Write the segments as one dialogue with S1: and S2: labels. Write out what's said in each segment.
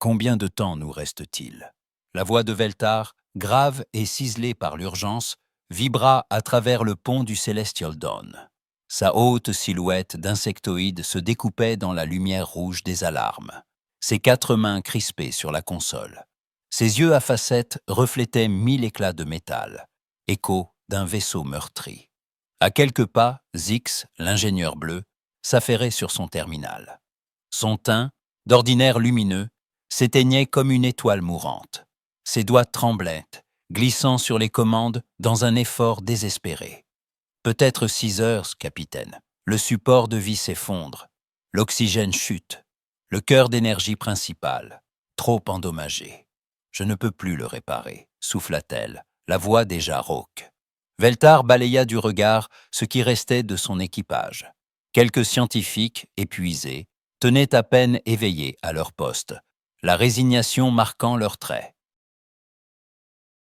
S1: Combien de temps nous reste-t-il? La voix de Veltar, grave et ciselée par l'urgence, vibra à travers le pont du Celestial Dawn. Sa haute silhouette d'insectoïde se découpait dans la lumière rouge des alarmes, ses 4 mains crispées sur la console. Ses yeux à facettes reflétaient 1000 éclats de métal, écho d'un vaisseau meurtri. À quelques pas, Zix, l'ingénieur bleu, s'affairait sur son terminal. Son teint, d'ordinaire lumineux, s'éteignait comme une étoile mourante. Ses doigts tremblaient, glissant sur les commandes dans un effort désespéré. Peut-être 6 heures, capitaine. Le support de vie s'effondre. L'oxygène chute. Le cœur d'énergie principal, trop endommagé. Je ne peux plus le réparer, souffla-t-elle, la voix déjà rauque. Veltar balaya du regard ce qui restait de son équipage. Quelques scientifiques, épuisés, tenaient à peine éveillés à leur poste, la résignation marquant leurs traits.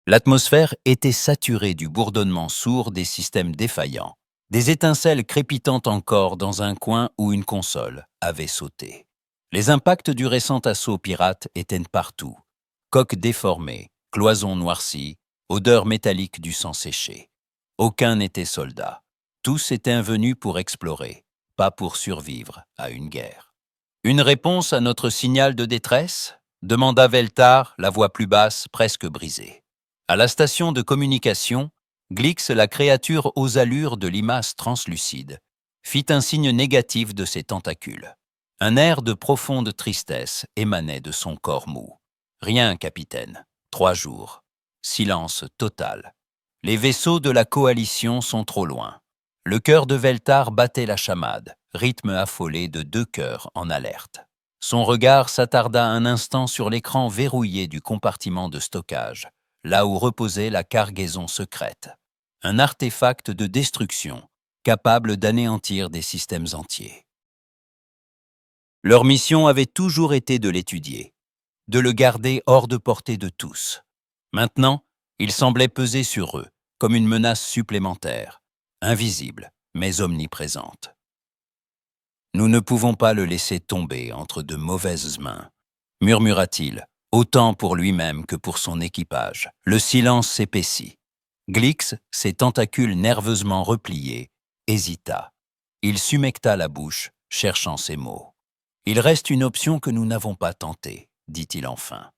S1: L'atmosphère était saturée du bourdonnement sourd des systèmes défaillants, des étincelles crépitant encore dans un coin où une console avait sauté. Les impacts du récent assaut pirate étaient partout. Coques déformées, cloisons noircies, odeur métallique du sang séché. Aucun n'était soldat. Tous étaient venus pour explorer, pas pour survivre à une guerre. Une réponse à notre signal de détresse? Demanda Veltar, la voix plus basse, presque brisée. À la station de communication, Glix, la créature aux allures de limace translucide, fit un signe négatif de ses tentacules. Un air de profonde tristesse émanait de son corps mou. Rien, capitaine. 3 jours. Silence total. Les vaisseaux de la coalition sont trop loin. Le cœur de Veltar battait la chamade, rythme affolé de 2 cœurs en alerte. Son regard s'attarda un instant sur l'écran verrouillé du compartiment de stockage, là où reposait la cargaison secrète. Un artefact de destruction, capable d'anéantir des systèmes entiers. Leur mission avait toujours été de l'étudier, de le garder hors de portée de tous. Maintenant, il semblait peser sur eux, comme une menace supplémentaire, invisible, mais omniprésente. Nous ne pouvons pas le laisser tomber entre de mauvaises mains, murmura-t-il, autant pour lui-même que pour son équipage. Le silence s'épaissit. Glix, ses tentacules nerveusement repliés, hésita. Il s'humecta la bouche, cherchant ses mots. « Il reste une option que nous n'avons pas tentée, » dit-il enfin.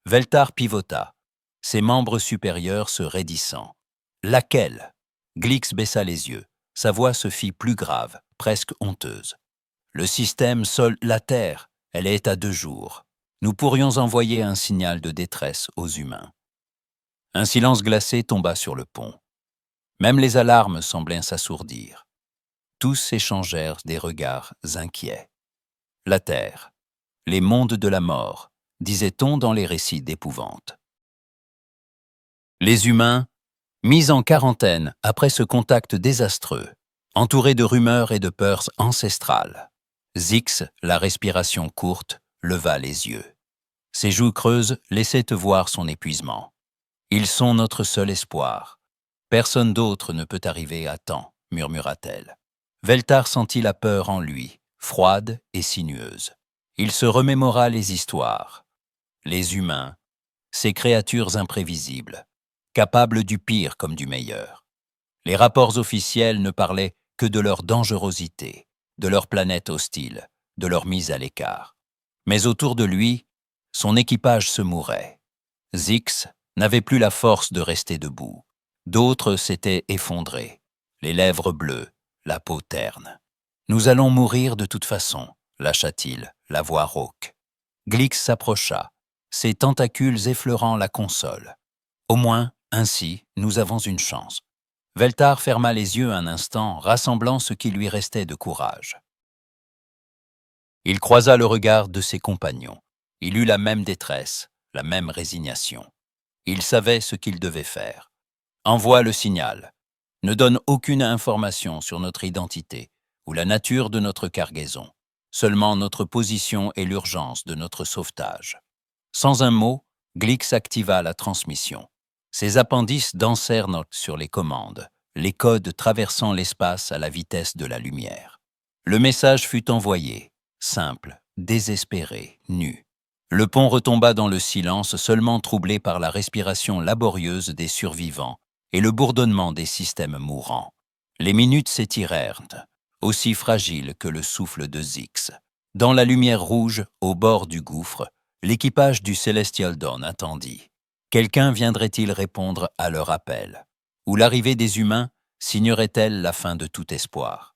S1: Veltar pivota, ses membres supérieurs se raidissant. « Laquelle ?» Glix baissa les yeux. Sa voix se fit plus grave, presque honteuse. « Le système Sol la Terre, elle est à 2 jours. Nous pourrions envoyer un signal de détresse aux humains. » Un silence glacé tomba sur le pont. Même les alarmes semblaient s'assourdir. Tous échangèrent des regards inquiets. La Terre, les mondes de la mort, disait-on dans les récits d'épouvante. Les humains, mis en quarantaine après ce contact désastreux, entourés de rumeurs et de peurs ancestrales. Zix, la respiration courte, leva les yeux. Ses joues creuses laissaient voir son épuisement. Ils sont notre seul espoir. Personne d'autre ne peut arriver à temps, murmura-t-elle. Veltar sentit la peur en lui, froide et sinueuse. Il se remémora les histoires. Les humains, ces créatures imprévisibles, capables du pire comme du meilleur. Les rapports officiels ne parlaient que de leur dangerosité, de leur planète hostile, de leur mise à l'écart. Mais autour de lui, son équipage se mourait. Zix n'avait plus la force de rester debout. D'autres s'étaient effondrés, les lèvres bleues, la peau terne. « Nous allons mourir de toute façon », lâcha-t-il, la voix rauque. Glix s'approcha, ses tentacules effleurant la console. Au moins, ainsi, nous avons une chance. Veltar ferma les yeux un instant, rassemblant ce qui lui restait de courage. Il croisa le regard de ses compagnons. Il eut la même détresse, la même résignation. Il savait ce qu'il devait faire. Envoie le signal. Ne donne aucune information sur notre identité ou la nature de notre cargaison, seulement notre position et l'urgence de notre sauvetage. Sans un mot, Glix activa la transmission. Ses appendices dansèrent sur les commandes, les codes traversant l'espace à la vitesse de la lumière. Le message fut envoyé, simple, désespéré, nu. Le pont retomba dans le silence, seulement troublé par la respiration laborieuse des survivants et le bourdonnement des systèmes mourants. Les minutes s'étirèrent, aussi fragiles que le souffle de Zyx. Dans la lumière rouge, au bord du gouffre, l'équipage du Celestial Dawn attendit. Quelqu'un viendrait-il répondre à leur appel? Ou l'arrivée des humains signerait-elle la fin de tout espoir?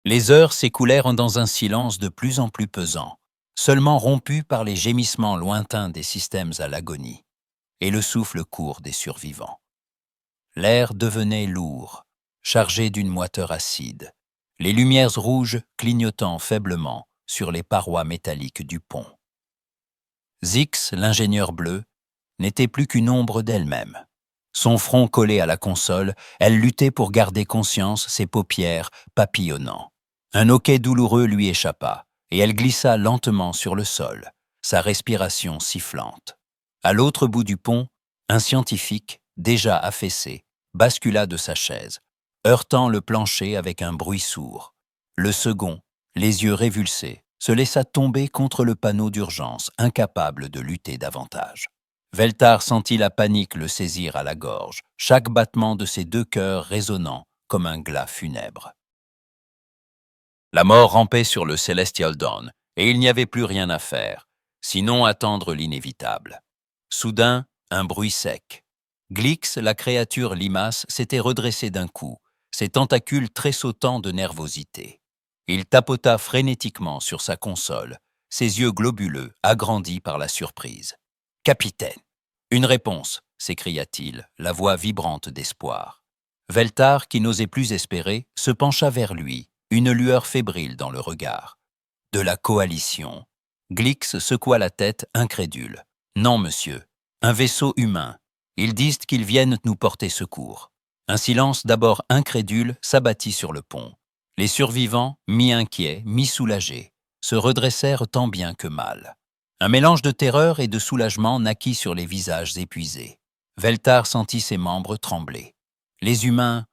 S1: Les heures s'écoulèrent dans un silence de plus en plus pesant, seulement rompu par les gémissements lointains des systèmes à l'agonie et le souffle court des survivants. L'air devenait lourd, chargé d'une moiteur acide, les lumières rouges clignotant faiblement sur les parois métalliques du pont. Zyx, l'ingénieur bleu, n'était plus qu'une ombre d'elle-même. Son front collé à la console, elle luttait pour garder conscience, ses paupières papillonnant. Un hoquet douloureux lui échappa, et elle glissa lentement sur le sol, sa respiration sifflante. À l'autre bout du pont, un scientifique, déjà affaissé, bascula de sa chaise, heurtant le plancher avec un bruit sourd. Le second, les yeux révulsés, se laissa tomber contre le panneau d'urgence, incapable de lutter davantage. Veltar sentit la panique le saisir à la gorge, chaque battement de ses deux cœurs résonnant comme un glas funèbre. La mort rampait sur le Celestial Dawn, et il n'y avait plus rien à faire, sinon attendre l'inévitable. Soudain, un bruit sec. Glix, la créature limace, s'était redressé d'un coup, ses tentacules tressautant de nervosité. Il tapota frénétiquement sur sa console, ses yeux globuleux agrandis par la surprise. « Capitaine !» « Une réponse !» s'écria-t-il, la voix vibrante d'espoir. Veltar, qui n'osait plus espérer, se pencha vers lui, une lueur fébrile dans le regard. « De la coalition !» Glix secoua la tête, incrédule. « Non, monsieur. Un vaisseau humain. Ils disent qu'ils viennent nous porter secours. » Un silence d'abord incrédule s'abattit sur le pont. Les survivants, mi-inquiets, mi-soulagés, se redressèrent tant bien que mal. Un mélange de terreur et de soulagement naquit sur les visages épuisés. Veltar sentit ses membres trembler. Les humains,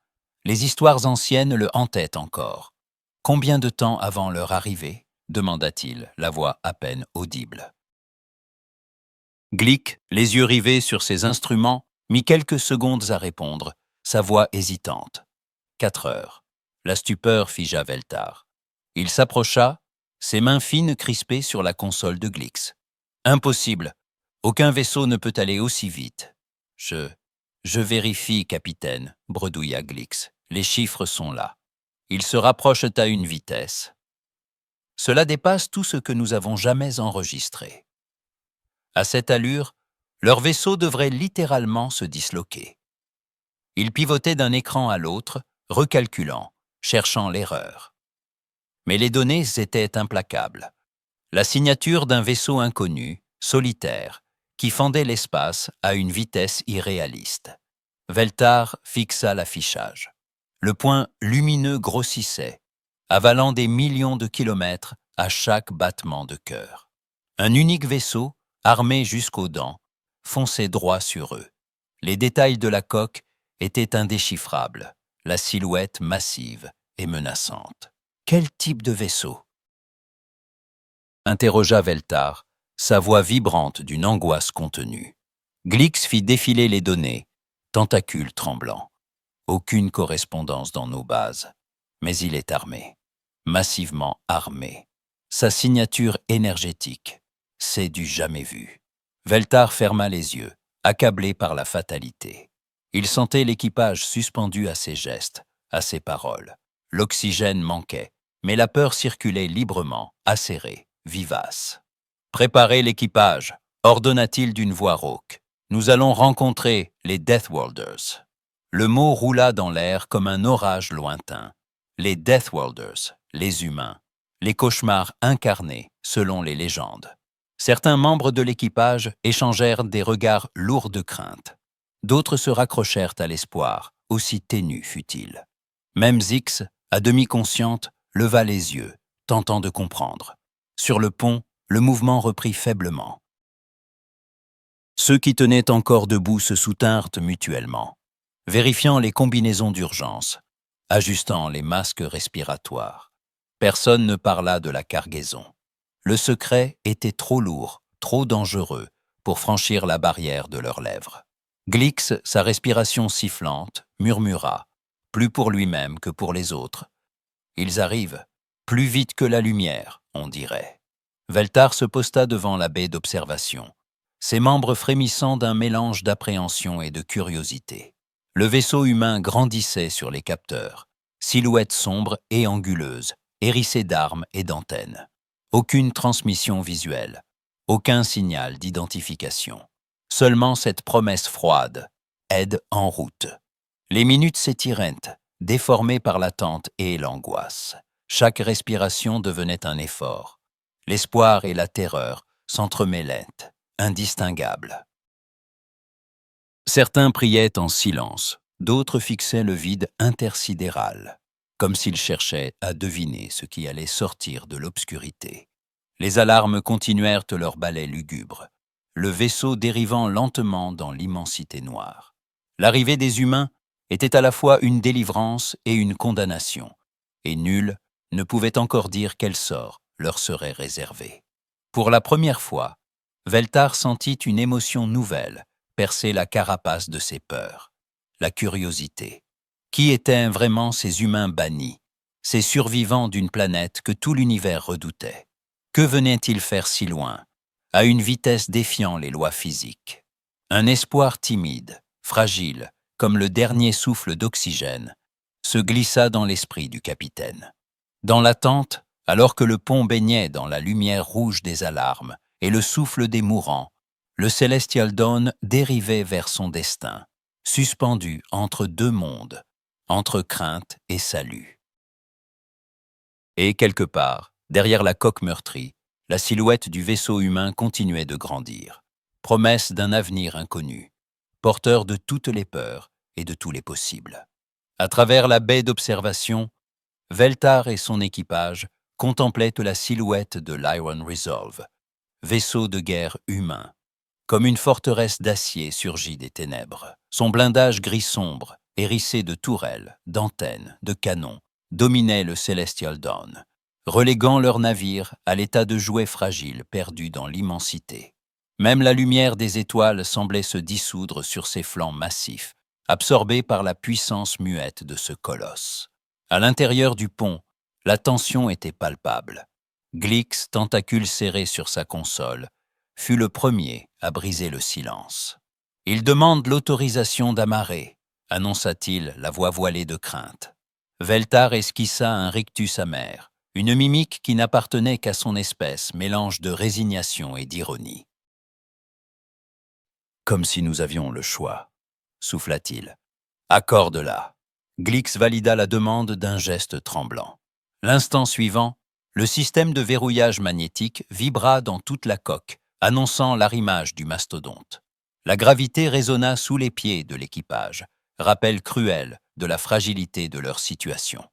S1: les histoires anciennes le hantaient encore. « Combien de temps avant leur arrivée ?» demanda-t-il, la voix à peine audible. Glick, les yeux rivés sur ses instruments, mit quelques secondes à répondre, sa voix hésitante. 4 heures. La stupeur figea Veltar. Il s'approcha, ses mains fines crispées sur la console de Glix. « Impossible. Aucun vaisseau ne peut aller aussi vite. »« Je vérifie, capitaine, » bredouilla Glix. « Les chiffres sont là. Ils se rapprochent à une vitesse. Cela dépasse tout ce que nous avons jamais enregistré. À cette allure, leur vaisseau devrait littéralement se disloquer. » Il pivotait d'un écran à l'autre, recalculant, cherchant l'erreur. Mais les données étaient implacables. La signature d'un vaisseau inconnu, solitaire, qui fendait l'espace à une vitesse irréaliste. Veltar fixa l'affichage. Le point lumineux grossissait, avalant des millions de kilomètres à chaque battement de cœur. Un unique vaisseau, armé jusqu'aux dents, fonçait droit sur eux. Les détails de la coque étaient indéchiffrables, la silhouette massive et menaçante. Quel type de vaisseau ? Interrogea Veltar, sa voix vibrante d'une angoisse contenue. Glix fit défiler les données, tentacules tremblants. Aucune correspondance dans nos bases, mais il est armé, massivement armé. Sa signature énergétique, c'est du jamais vu. Veltar ferma les yeux, accablé par la fatalité. Il sentait l'équipage suspendu à ses gestes, à ses paroles. L'oxygène manquait, mais la peur circulait librement, acérée, vivace. « Préparez l'équipage », ordonna-t-il d'une voix rauque. « Nous allons rencontrer les Deathworlders. » Le mot roula dans l'air comme un orage lointain. Les Deathworlders, les humains, les cauchemars incarnés selon les légendes. Certains membres de l'équipage échangèrent des regards lourds de crainte. D'autres se raccrochèrent à l'espoir, aussi ténu fut-il. Même Zyx, à demi consciente, leva les yeux, tentant de comprendre. Sur le pont, le mouvement reprit faiblement. Ceux qui tenaient encore debout se soutinrent mutuellement, vérifiant les combinaisons d'urgence, ajustant les masques respiratoires. Personne ne parla de la cargaison. Le secret était trop lourd, trop dangereux pour franchir la barrière de leurs lèvres. Glix, sa respiration sifflante, murmura, plus pour lui-même que pour les autres. Ils arrivent, plus vite que la lumière, on dirait. Veltar se posta devant la baie d'observation, ses membres frémissant d'un mélange d'appréhension et de curiosité. Le vaisseau humain grandissait sur les capteurs, silhouette sombre et anguleuse, hérissée d'armes et d'antennes. Aucune transmission visuelle, aucun signal d'identification. Seulement cette promesse froide, aide en route. Les minutes s'étirèrent, déformées par l'attente et l'angoisse. Chaque respiration devenait un effort. L'espoir et la terreur s'entremêlaient, indistinguables. Certains priaient en silence, d'autres fixaient le vide intersidéral, comme s'ils cherchaient à deviner ce qui allait sortir de l'obscurité. Les alarmes continuèrent leur balai lugubre, le vaisseau dérivant lentement dans l'immensité noire. L'arrivée des humains était à la fois une délivrance et une condamnation, et nul ne pouvait encore dire quel sort leur serait réservé. Pour la première fois, Veltar sentit une émotion nouvelle percer la carapace de ses peurs, la curiosité. Qui étaient vraiment ces humains bannis, ces survivants d'une planète que tout l'univers redoutait? Que venaient-ils faire si loin, à une vitesse défiant les lois physiques? Un espoir timide, fragile, comme le dernier souffle d'oxygène, se glissa dans l'esprit du capitaine. Dans l'attente, alors que le pont baignait dans la lumière rouge des alarmes et le souffle des mourants, le Celestial Dawn dérivait vers son destin, suspendu entre deux mondes, entre crainte et salut. Et quelque part, derrière la coque meurtrie, la silhouette du vaisseau humain continuait de grandir, promesse d'un avenir inconnu, porteur de toutes les peurs et de tous les possibles. À travers la baie d'observation, Veltar et son équipage contemplaient la silhouette de l'Iron Resolve, vaisseau de guerre humain, comme une forteresse d'acier surgie des ténèbres. Son blindage gris sombre, hérissé de tourelles, d'antennes, de canons, dominait le Celestial Dawn, reléguant leur navire à l'état de jouet fragile perdu dans l'immensité. Même la lumière des étoiles semblait se dissoudre sur ses flancs massifs, absorbée par la puissance muette de ce colosse. À l'intérieur du pont, la tension était palpable. Glix, tentacule serré sur sa console, fut le premier à briser le silence. « Il demande l'autorisation d'amarrer », annonça-t-il, la voix voilée de crainte. Veltar esquissa un rictus amer, une mimique qui n'appartenait qu'à son espèce, mélange de résignation et d'ironie. « Comme si nous avions le choix », souffla-t-il. « Accorde-la. » Glix valida la demande d'un geste tremblant. L'instant suivant, le système de verrouillage magnétique vibra dans toute la coque, annonçant l'arrimage du mastodonte. La gravité résonna sous les pieds de l'équipage, rappel cruel de la fragilité de leur situation.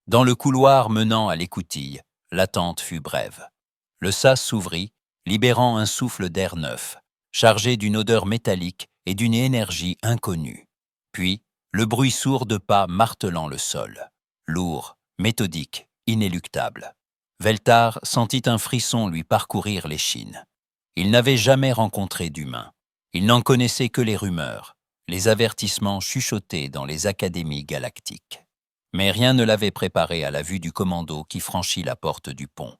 S1: Dans le couloir menant à l'écoutille, l'attente fut brève. Le sas s'ouvrit, libérant un souffle d'air neuf, chargé d'une odeur métallique et d'une énergie inconnue. Puis, le bruit sourd de pas martelant le sol, lourd, méthodique, inéluctable. Veltar sentit un frisson lui parcourir l'échine. Il n'avait jamais rencontré d'humain. Il n'en connaissait que les rumeurs, les avertissements chuchotés dans les académies galactiques. Mais rien ne l'avait préparé à la vue du commando qui franchit la porte du pont.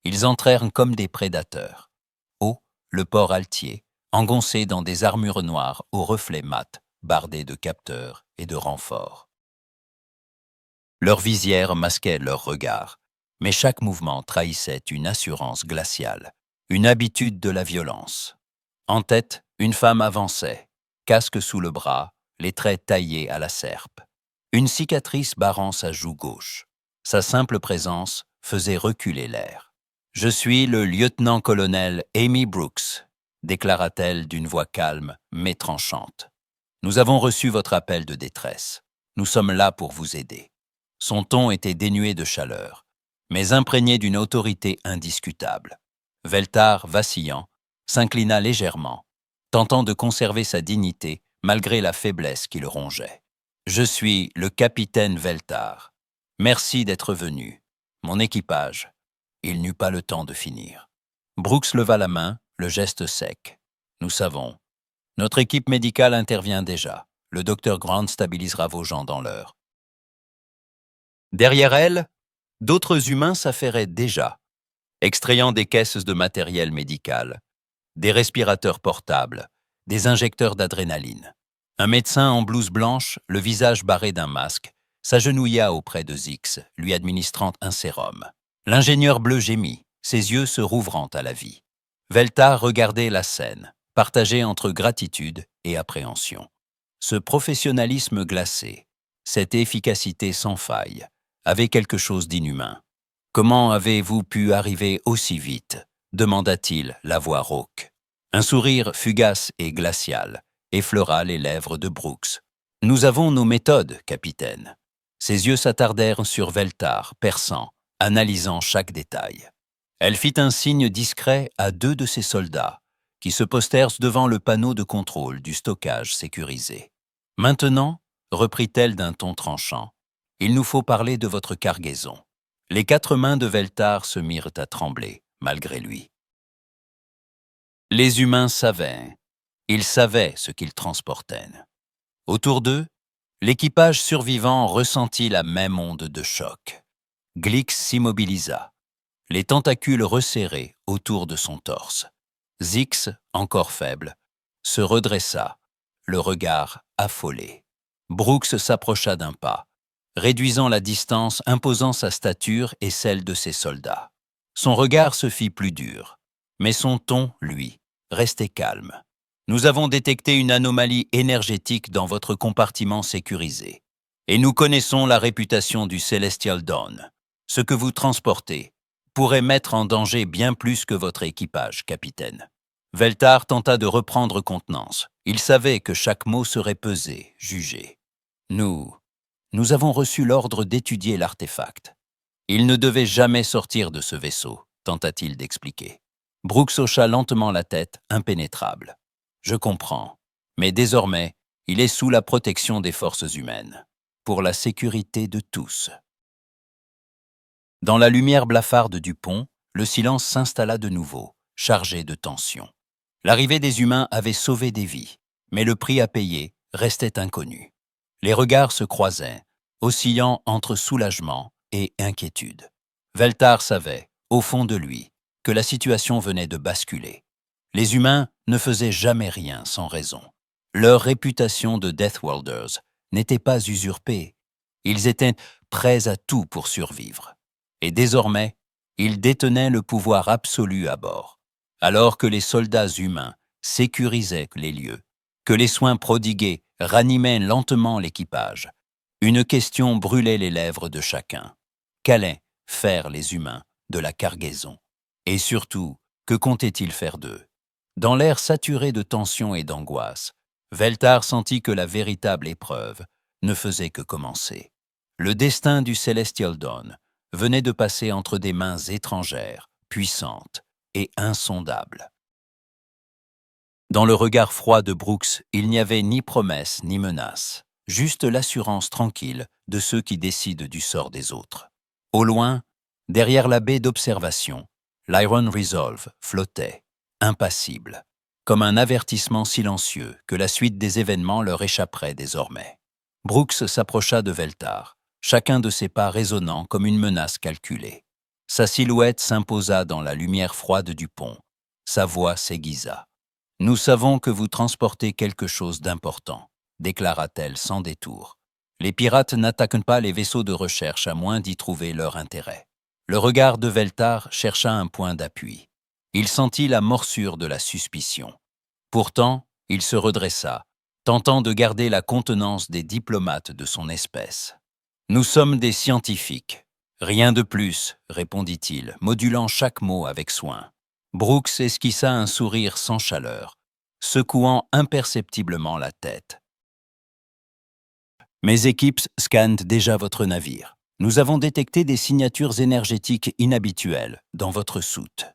S1: Ils entrèrent comme des prédateurs. Haut, le port altier, engoncé dans des armures noires aux reflets mat, bardés de capteurs et de renforts. Leurs visières masquaient leurs regards, mais chaque mouvement trahissait une assurance glaciale, une habitude de la violence. En tête, une femme avançait, casque sous le bras, les traits taillés à la serpe. Une cicatrice barrant sa joue gauche. Sa simple présence faisait reculer l'air. « Je suis le lieutenant-colonel Amy Brooks », déclara-t-elle d'une voix calme mais tranchante. « Nous avons reçu votre appel de détresse. Nous sommes là pour vous aider. » Son ton était dénué de chaleur, mais imprégné d'une autorité indiscutable. Veltar, vacillant, s'inclina légèrement, tentant de conserver sa dignité malgré la faiblesse qui le rongeait. « Je suis le capitaine Veltar. Merci d'être venu. Mon équipage. » Il n'eut pas le temps de finir. Brooks leva la main, le geste sec. Nous savons. Notre équipe médicale intervient déjà. Le docteur Grant stabilisera vos gens dans l'heure. Derrière elle, d'autres humains s'affairaient déjà, extrayant des caisses de matériel médical, des respirateurs portables, des injecteurs d'adrénaline. Un médecin en blouse blanche, le visage barré d'un masque, s'agenouilla auprès de Zix, lui administrant un sérum. L'ingénieur bleu gémit, ses yeux se rouvrant à la vie. Veltar regardait la scène, partagée entre gratitude et appréhension. Ce professionnalisme glacé, cette efficacité sans faille, avait quelque chose d'inhumain. « Comment avez-vous pu arriver aussi vite ?» demanda-t-il, la voix rauque. Un sourire fugace et glacial effleura les lèvres de Brooks. « Nous avons nos méthodes, capitaine. » Ses yeux s'attardèrent sur Veltar, perçant, analysant chaque détail. Elle fit un signe discret à 2 de ses soldats, qui se postèrent devant le panneau de contrôle du stockage sécurisé. « Maintenant, reprit-elle d'un ton tranchant, il nous faut parler de votre cargaison. » Les 4 mains de Veltar se mirent à trembler, malgré lui. Les humains savaient. Ils savaient ce qu'ils transportaient. Autour d'eux, l'équipage survivant ressentit la même onde de choc. Glix s'immobilisa, les tentacules resserrés autour de son torse. Zix, encore faible, se redressa, le regard affolé. Brooks s'approcha d'un pas, réduisant la distance, imposant sa stature et celle de ses soldats. Son regard se fit plus dur, mais son ton, lui, restait calme. « Nous avons détecté une anomalie énergétique dans votre compartiment sécurisé, et nous connaissons la réputation du Celestial Dawn. Ce que vous transportez pourrait mettre en danger bien plus que votre équipage, capitaine. » Veltar tenta de reprendre contenance. Il savait que chaque mot serait pesé, jugé. « Nous avons reçu l'ordre d'étudier l'artefact. Il ne devait jamais sortir de ce vaisseau, tenta-t-il d'expliquer. Brooks hocha lentement la tête, impénétrable. Je comprends, mais désormais, il est sous la protection des forces humaines, pour la sécurité de tous. Dans la lumière blafarde du pont, le silence s'installa de nouveau, chargé de tension. L'arrivée des humains avait sauvé des vies, mais le prix à payer restait inconnu. Les regards se croisaient, oscillant entre soulagement et inquiétude. Veltar savait, au fond de lui, que la situation venait de basculer. Les humains ne faisaient jamais rien sans raison. Leur réputation de Deathworlders n'était pas usurpée. Ils étaient prêts à tout pour survivre. Et désormais, ils détenaient le pouvoir absolu à bord. Alors que les soldats humains sécurisaient les lieux, que les soins prodigués ranimaient lentement l'équipage, une question brûlait les lèvres de chacun. Qu'allaient faire les humains de la cargaison? Et surtout, que comptaient-ils faire d'eux? Dans l'air saturé de tension et d'angoisse, Veltar sentit que la véritable épreuve ne faisait que commencer. Le destin du Celestial Dawn venait de passer entre des mains étrangères, puissantes et insondables. Dans le regard froid de Brooks, il n'y avait ni promesse ni menace, juste l'assurance tranquille de ceux qui décident du sort des autres. Au loin, derrière la baie d'observation, l'Iron Resolve flottait, impassible, comme un avertissement silencieux que la suite des événements leur échapperait désormais. Brooks s'approcha de Veltar, chacun de ses pas résonnant comme une menace calculée. Sa silhouette s'imposa dans la lumière froide du pont. Sa voix s'aiguisa. « Nous savons que vous transportez quelque chose d'important », déclara-t-elle sans détour. Les pirates n'attaquent pas les vaisseaux de recherche à moins d'y trouver leur intérêt. Le regard de Veltar chercha un point d'appui. Il sentit la morsure de la suspicion. Pourtant, il se redressa, tentant de garder la contenance des diplomates de son espèce. « Nous sommes des scientifiques. Rien de plus, répondit-il, modulant chaque mot avec soin. Brooks esquissa un sourire sans chaleur, secouant imperceptiblement la tête. « Mes équipes scannent déjà votre navire. Nous avons détecté des signatures énergétiques inhabituelles dans votre soute.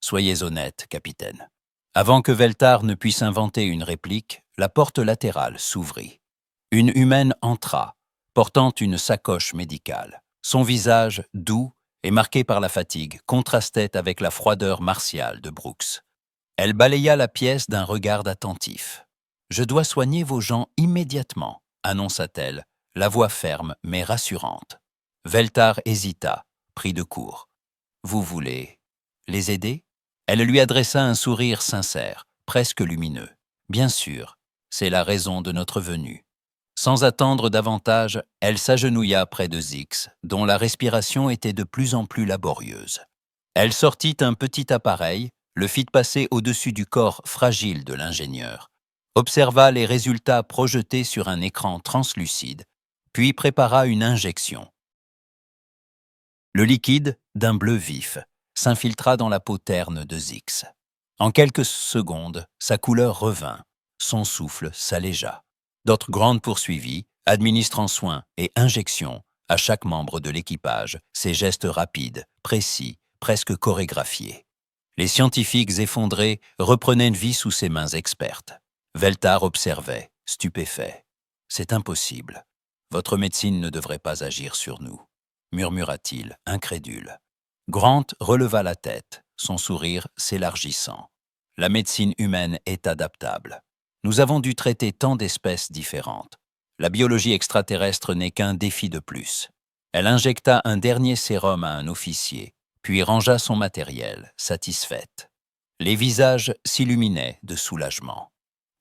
S1: Soyez honnête, capitaine. » Avant que Veltar ne puisse inventer une réplique, la porte latérale s'ouvrit. Une humaine entra, portant une sacoche médicale. Son visage, doux, et marquée par la fatigue, contrastait avec la froideur martiale de Brooks. Elle balaya la pièce d'un regard attentif. « Je dois soigner vos gens immédiatement », annonça-t-elle, la voix ferme mais rassurante. Veltar hésita, pris de court. « Vous voulez les aider ?» Elle lui adressa un sourire sincère, presque lumineux. « Bien sûr, c'est la raison de notre venue. » Sans attendre davantage, elle s'agenouilla près de Zix, dont la respiration était de plus en plus laborieuse. Elle sortit un petit appareil, le fit passer au-dessus du corps fragile de l'ingénieur, observa les résultats projetés sur un écran translucide, puis prépara une injection. Le liquide, d'un bleu vif, s'infiltra dans la peau terne de Zix. En quelques secondes, sa couleur revint, son souffle s'allégea. Dr. Grant poursuivit, administrant soins et injections à chaque membre de l'équipage, ses gestes rapides, précis, presque chorégraphiés. Les scientifiques effondrés reprenaient vie sous ses mains expertes. Veltar observait, stupéfait. « C'est impossible. Votre médecine ne devrait pas agir sur nous, » murmura-t-il, incrédule. Grant releva la tête, son sourire s'élargissant. « La médecine humaine est adaptable. Nous avons dû traiter tant d'espèces différentes. La biologie extraterrestre n'est qu'un défi de plus. » Elle injecta un dernier sérum à un officier, puis rangea son matériel, satisfaite. Les visages s'illuminaient de soulagement.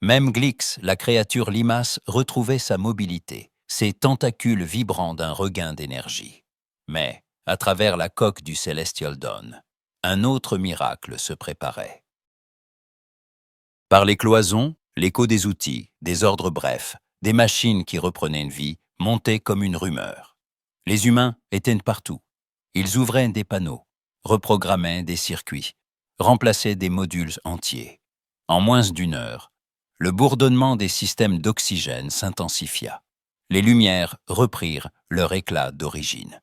S1: Même Glix, la créature limace, retrouvait sa mobilité, ses tentacules vibrant d'un regain d'énergie. Mais, à travers la coque du Celestial Dawn, un autre miracle se préparait. Par les cloisons, l'écho des outils, des ordres brefs, des machines qui reprenaient une vie, montait comme une rumeur. Les humains étaient partout. Ils ouvraient des panneaux, reprogrammaient des circuits, remplaçaient des modules entiers. En moins d'une heure, le bourdonnement des systèmes d'oxygène s'intensifia. Les lumières reprirent leur éclat d'origine.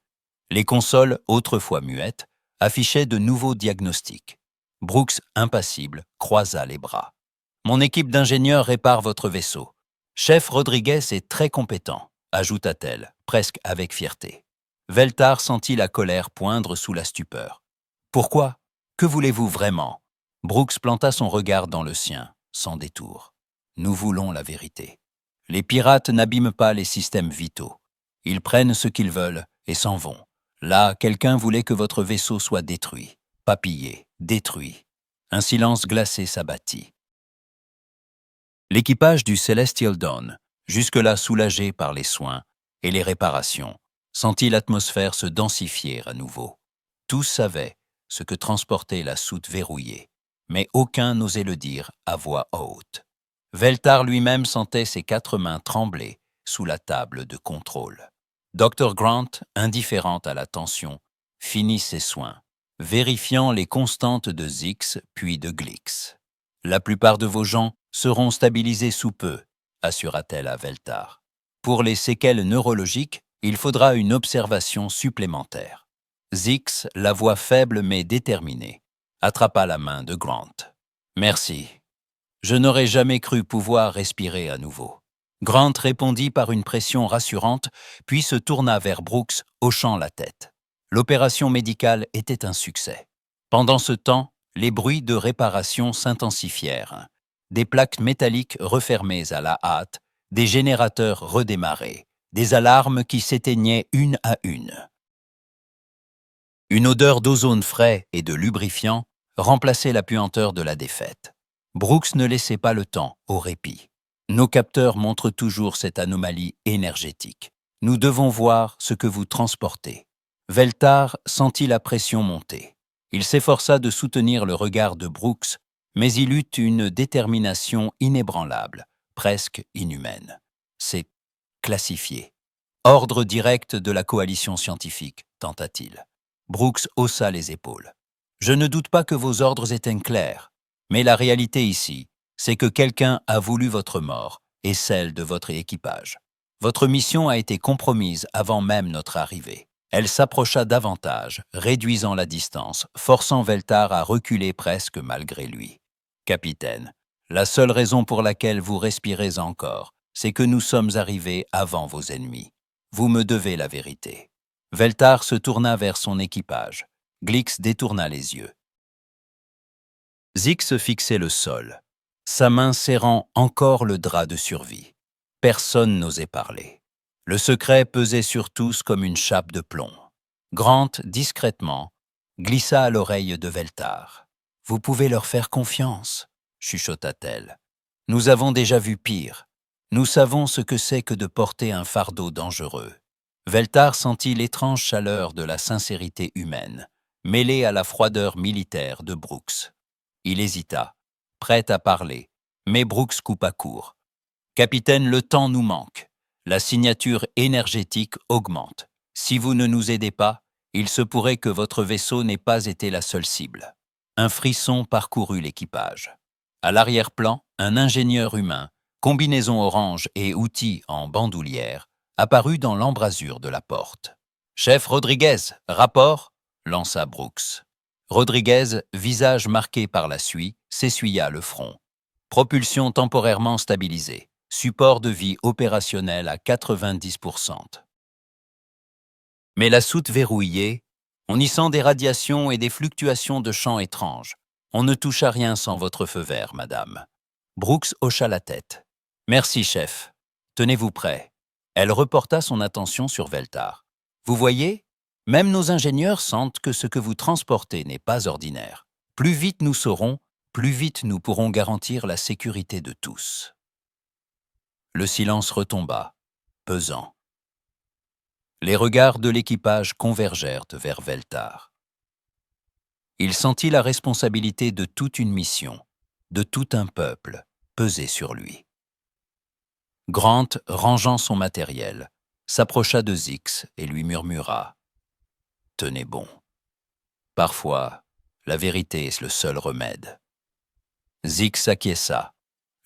S1: Les consoles, autrefois muettes, affichaient de nouveaux diagnostics. Brooks, impassible, croisa les bras. « Mon équipe d'ingénieurs répare votre vaisseau. Chef Rodriguez est très compétent, » ajouta-t-elle, presque avec fierté. Veltar sentit la colère poindre sous la stupeur. « Pourquoi? Que voulez-vous vraiment ?» Brooks planta son regard dans le sien, sans détour. « Nous voulons la vérité. Les pirates n'abîment pas les systèmes vitaux. Ils prennent ce qu'ils veulent et s'en vont. Là, quelqu'un voulait que votre vaisseau soit détruit, pas pillé, détruit. » Un silence glacé s'abattit. L'équipage du Celestial Dawn, jusque-là soulagé par les soins et les réparations, sentit l'atmosphère se densifier à nouveau. Tous savaient ce que transportait la soute verrouillée, mais aucun n'osait le dire à voix haute. Veltar lui-même sentait ses 4 mains trembler sous la table de contrôle. Dr. Grant, indifférente à la tension, finit ses soins, vérifiant les constantes de Zix puis de Glix. « La plupart de vos gens seront stabilisés sous peu, » assura-t-elle à Veltar. « Pour les séquelles neurologiques, il faudra une observation supplémentaire. » Zix, la voix faible mais déterminée, attrapa la main de Grant. « Merci. Je n'aurais jamais cru pouvoir respirer à nouveau. » Grant répondit par une pression rassurante, puis se tourna vers Brooks, hochant la tête. L'opération médicale était un succès. Pendant ce temps, les bruits de réparation s'intensifièrent. Des plaques métalliques refermées à la hâte, des générateurs redémarrés, des alarmes qui s'éteignaient une à une. Une odeur d'ozone frais et de lubrifiant remplaçait la puanteur de la défaite. Brooks ne laissait pas le temps au répit. « Nos capteurs montrent toujours cette anomalie énergétique. Nous devons voir ce que vous transportez. » Veltar sentit la pression monter. Il s'efforça de soutenir le regard de Brooks, mais il eut une détermination inébranlable, presque inhumaine. « C'est classifié. Ordre direct de la coalition scientifique, » tenta-t-il. Brooks haussa les épaules. « Je ne doute pas que vos ordres étaient clairs, mais la réalité ici, c'est que quelqu'un a voulu votre mort et celle de votre équipage. Votre mission a été compromise avant même notre arrivée. » Elle s'approcha davantage, réduisant la distance, forçant Veltar à reculer presque malgré lui. « Capitaine, la seule raison pour laquelle vous respirez encore, c'est que nous sommes arrivés avant vos ennemis. Vous me devez la vérité. » Veltar se tourna vers son équipage. Glix détourna les yeux. Zix fixait le sol, sa main serrant encore le drap de survie. Personne n'osait parler. Le secret pesait sur tous comme une chape de plomb. Grant, discrètement, glissa à l'oreille de Veltar. « Vous pouvez leur faire confiance, » chuchota-t-elle. « Nous avons déjà vu pire. Nous savons ce que c'est que de porter un fardeau dangereux. » Veltar sentit l'étrange chaleur de la sincérité humaine, mêlée à la froideur militaire de Brooks. Il hésita, prêt à parler, mais Brooks coupa court. « Capitaine, le temps nous manque. La signature énergétique augmente. Si vous ne nous aidez pas, il se pourrait que votre vaisseau n'ait pas été la seule cible. » Un frisson parcourut l'équipage. À l'arrière-plan, un ingénieur humain, combinaison orange et outils en bandoulière, apparut dans l'embrasure de la porte. « Chef Rodriguez, rapport ?» lança Brooks. Rodriguez, visage marqué par la suie, s'essuya le front. Propulsion temporairement stabilisée. Support de vie opérationnel à 90%. Mais la soute verrouillée, on y sent des radiations et des fluctuations de champ étranges. On ne touche à rien sans votre feu vert, madame. Brooks hocha la tête. Merci, chef. Tenez-vous prêt. Elle reporta son attention sur Veltar. Vous voyez, même nos ingénieurs sentent que ce que vous transportez n'est pas ordinaire. Plus vite nous saurons, plus vite nous pourrons garantir la sécurité de tous. Le silence retomba, pesant. Les regards de l'équipage convergèrent vers Veltar. Il sentit la responsabilité de toute une mission, de tout un peuple, peser sur lui. Grant, rangeant son matériel, s'approcha de Zix et lui murmura « Tenez bon. Parfois, la vérité est le seul remède. » Zix acquiesça,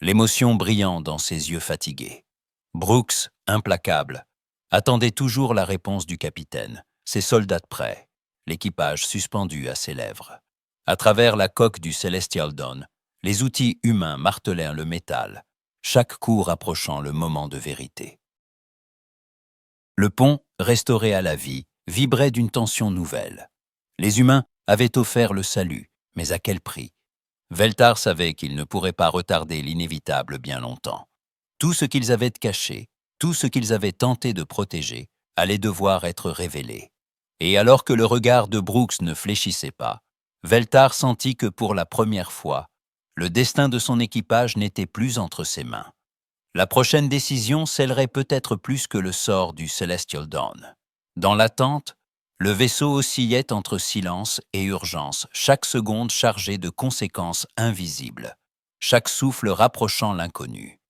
S1: l'émotion brillant dans ses yeux fatigués. Brooks, implacable, attendait toujours la réponse du capitaine, ses soldats prêts, l'équipage suspendu à ses lèvres. À travers la coque du Celestial Dawn, les outils humains martelèrent le métal, chaque coup rapprochant le moment de vérité. Le pont, restauré à la vie, vibrait d'une tension nouvelle. Les humains avaient offert le salut, mais à quel prix? Veltar savait qu'ils ne pourraient pas retarder l'inévitable bien longtemps. Tout ce qu'ils avaient caché, tout ce qu'ils avaient tenté de protéger, allait devoir être révélé. Et alors que le regard de Brooks ne fléchissait pas, Veltar sentit que pour la première fois, le destin de son équipage n'était plus entre ses mains. La prochaine décision scellerait peut-être plus que le sort du Celestial Dawn. Dans l'attente, le vaisseau oscillait entre silence et urgence, chaque seconde chargée de conséquences invisibles, chaque souffle rapprochant l'inconnu.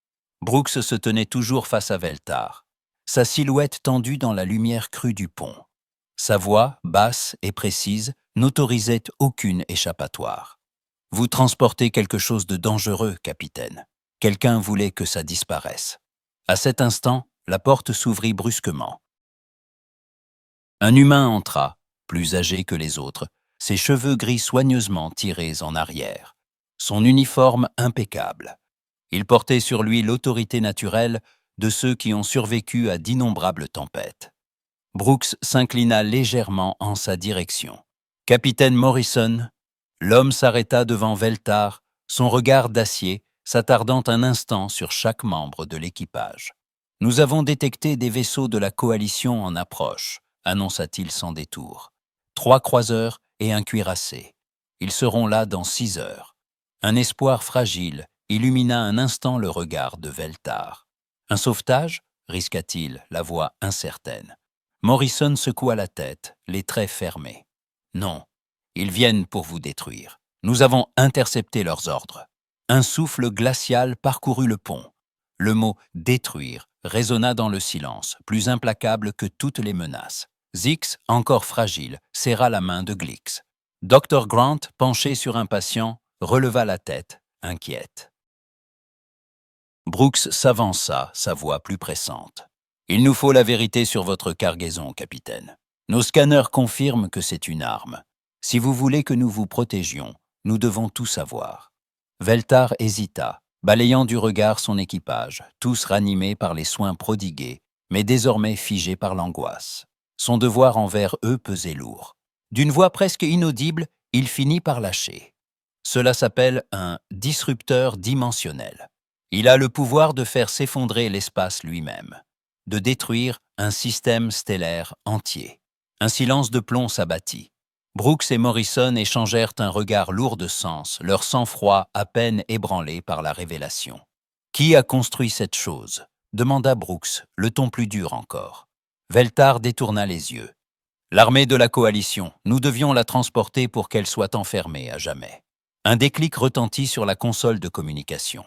S1: Brooks se tenait toujours face à Veltar, sa silhouette tendue dans la lumière crue du pont. Sa voix, basse et précise, n'autorisait aucune échappatoire. « Vous transportez quelque chose de dangereux, capitaine. Quelqu'un voulait que ça disparaisse. » À cet instant, la porte s'ouvrit brusquement. Un humain entra, plus âgé que les autres, ses cheveux gris soigneusement tirés en arrière, son uniforme impeccable. Il portait sur lui l'autorité naturelle de ceux qui ont survécu à d'innombrables tempêtes. Brooks s'inclina légèrement en sa direction. « Capitaine Morrison !» L'homme s'arrêta devant Veltar, son regard d'acier s'attardant un instant sur chaque membre de l'équipage. « Nous avons détecté des vaisseaux de la coalition en approche, » annonça-t-il sans détour. « 3 croiseurs et un cuirassé. Ils seront là dans 6 heures. » Un espoir fragile illumina un instant le regard de Veltar. « Un sauvetage ?» risqua-t-il, la voix incertaine. Morrison secoua la tête, les traits fermés. « Non, ils viennent pour vous détruire. Nous avons intercepté leurs ordres. » Un souffle glacial parcourut le pont. Le mot « détruire » résonna dans le silence, plus implacable que toutes les menaces. Zix, encore fragile, serra la main de Glix. Dr. Grant, penché sur un patient, releva la tête, inquiète. Brooks s'avança, sa voix plus pressante. « Il nous faut la vérité sur votre cargaison, capitaine. Nos scanners confirment que c'est une arme. Si vous voulez que nous vous protégions, nous devons tout savoir. » Veltar hésita, balayant du regard son équipage, tous ranimés par les soins prodigués, mais désormais figés par l'angoisse. Son devoir envers eux pesait lourd. D'une voix presque inaudible, il finit par lâcher. Cela s'appelle un disrupteur dimensionnel. Il a le pouvoir de faire s'effondrer l'espace lui-même, de détruire un système stellaire entier. Un silence de plomb s'abattit. Brooks et Morrison échangèrent un regard lourd de sens, leur sang-froid à peine ébranlé par la révélation. « Qui a construit cette chose ?» demanda Brooks, le ton plus dur encore. Veltar détourna les yeux. « L'armée de la coalition, nous devions la transporter pour qu'elle soit enfermée à jamais. » Un déclic retentit sur la console de communication.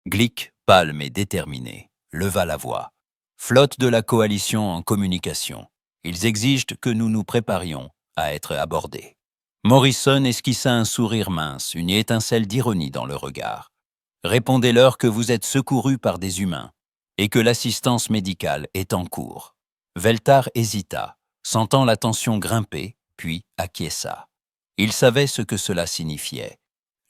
S1: Glick, pâle mais déterminé, leva la voix. « Flotte de la coalition en communication. Ils exigent que nous nous préparions à être abordés. » Morrison esquissa un sourire mince, une étincelle d'ironie dans le regard. « Répondez-leur que vous êtes secourus par des humains et que l'assistance médicale est en cours. » Veltar hésita, sentant la tension grimper, puis acquiesça. Il savait ce que cela signifiait.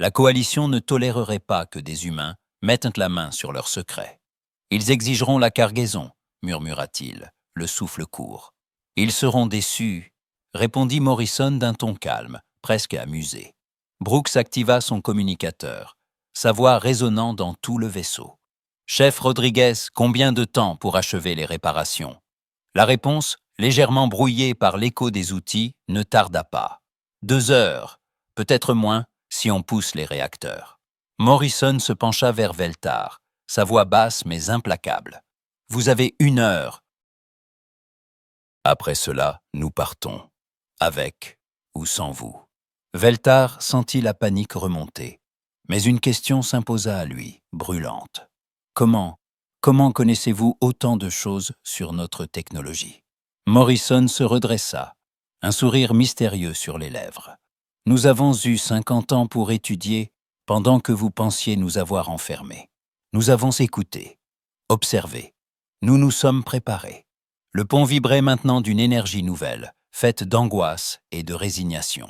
S1: La coalition ne tolérerait pas que des humains mettent la main sur leurs secrets. « Ils exigeront la cargaison, » murmura-t-il, le souffle court. « Ils seront déçus, » répondit Morrison d'un ton calme, presque amusé. Brooks activa son communicateur, sa voix résonnant dans tout le vaisseau. « Chef Rodriguez, combien de temps pour achever les réparations ?» La réponse, légèrement brouillée par l'écho des outils, ne tarda pas. 2 heures, peut-être moins si on pousse les réacteurs. Morrison se pencha vers Veltar, sa voix basse mais implacable. « Vous avez 1 heure. Après cela, nous partons. Avec ou sans vous. » Veltar sentit la panique remonter. Mais une question s'imposa à lui, brûlante. « Comment connaissez-vous autant de choses sur notre technologie ?» Morrison se redressa, un sourire mystérieux sur les lèvres. « Nous avons eu 50 ans pour étudier pendant que vous pensiez nous avoir enfermés. Nous avons écouté, observé. Nous nous sommes préparés. » Le pont vibrait maintenant d'une énergie nouvelle, faite d'angoisse et de résignation.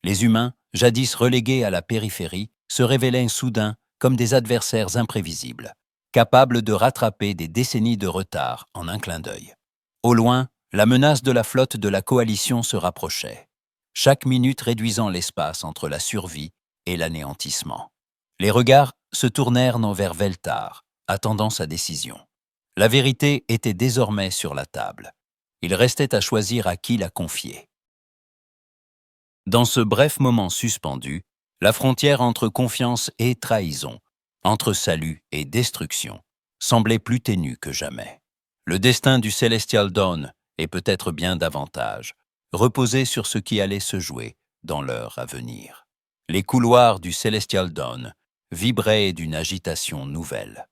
S1: Les humains, jadis relégués à la périphérie, se révélaient soudain comme des adversaires imprévisibles, capables de rattraper des décennies de retard en un clin d'œil. Au loin, la menace de la flotte de la coalition se rapprochait, chaque minute réduisant l'espace entre la survie et l'anéantissement. Les regards se tournèrent vers Veltar, attendant sa décision. La vérité était désormais sur la table. Il restait à choisir à qui la confier. Dans ce bref moment suspendu, la frontière entre confiance et trahison, entre salut et destruction, semblait plus ténue que jamais. Le destin du Celestial Dawn, et peut-être bien davantage, reposait sur ce qui allait se jouer dans l'heure à venir. Les couloirs du Celestial Dawn vibraient d'une agitation nouvelle.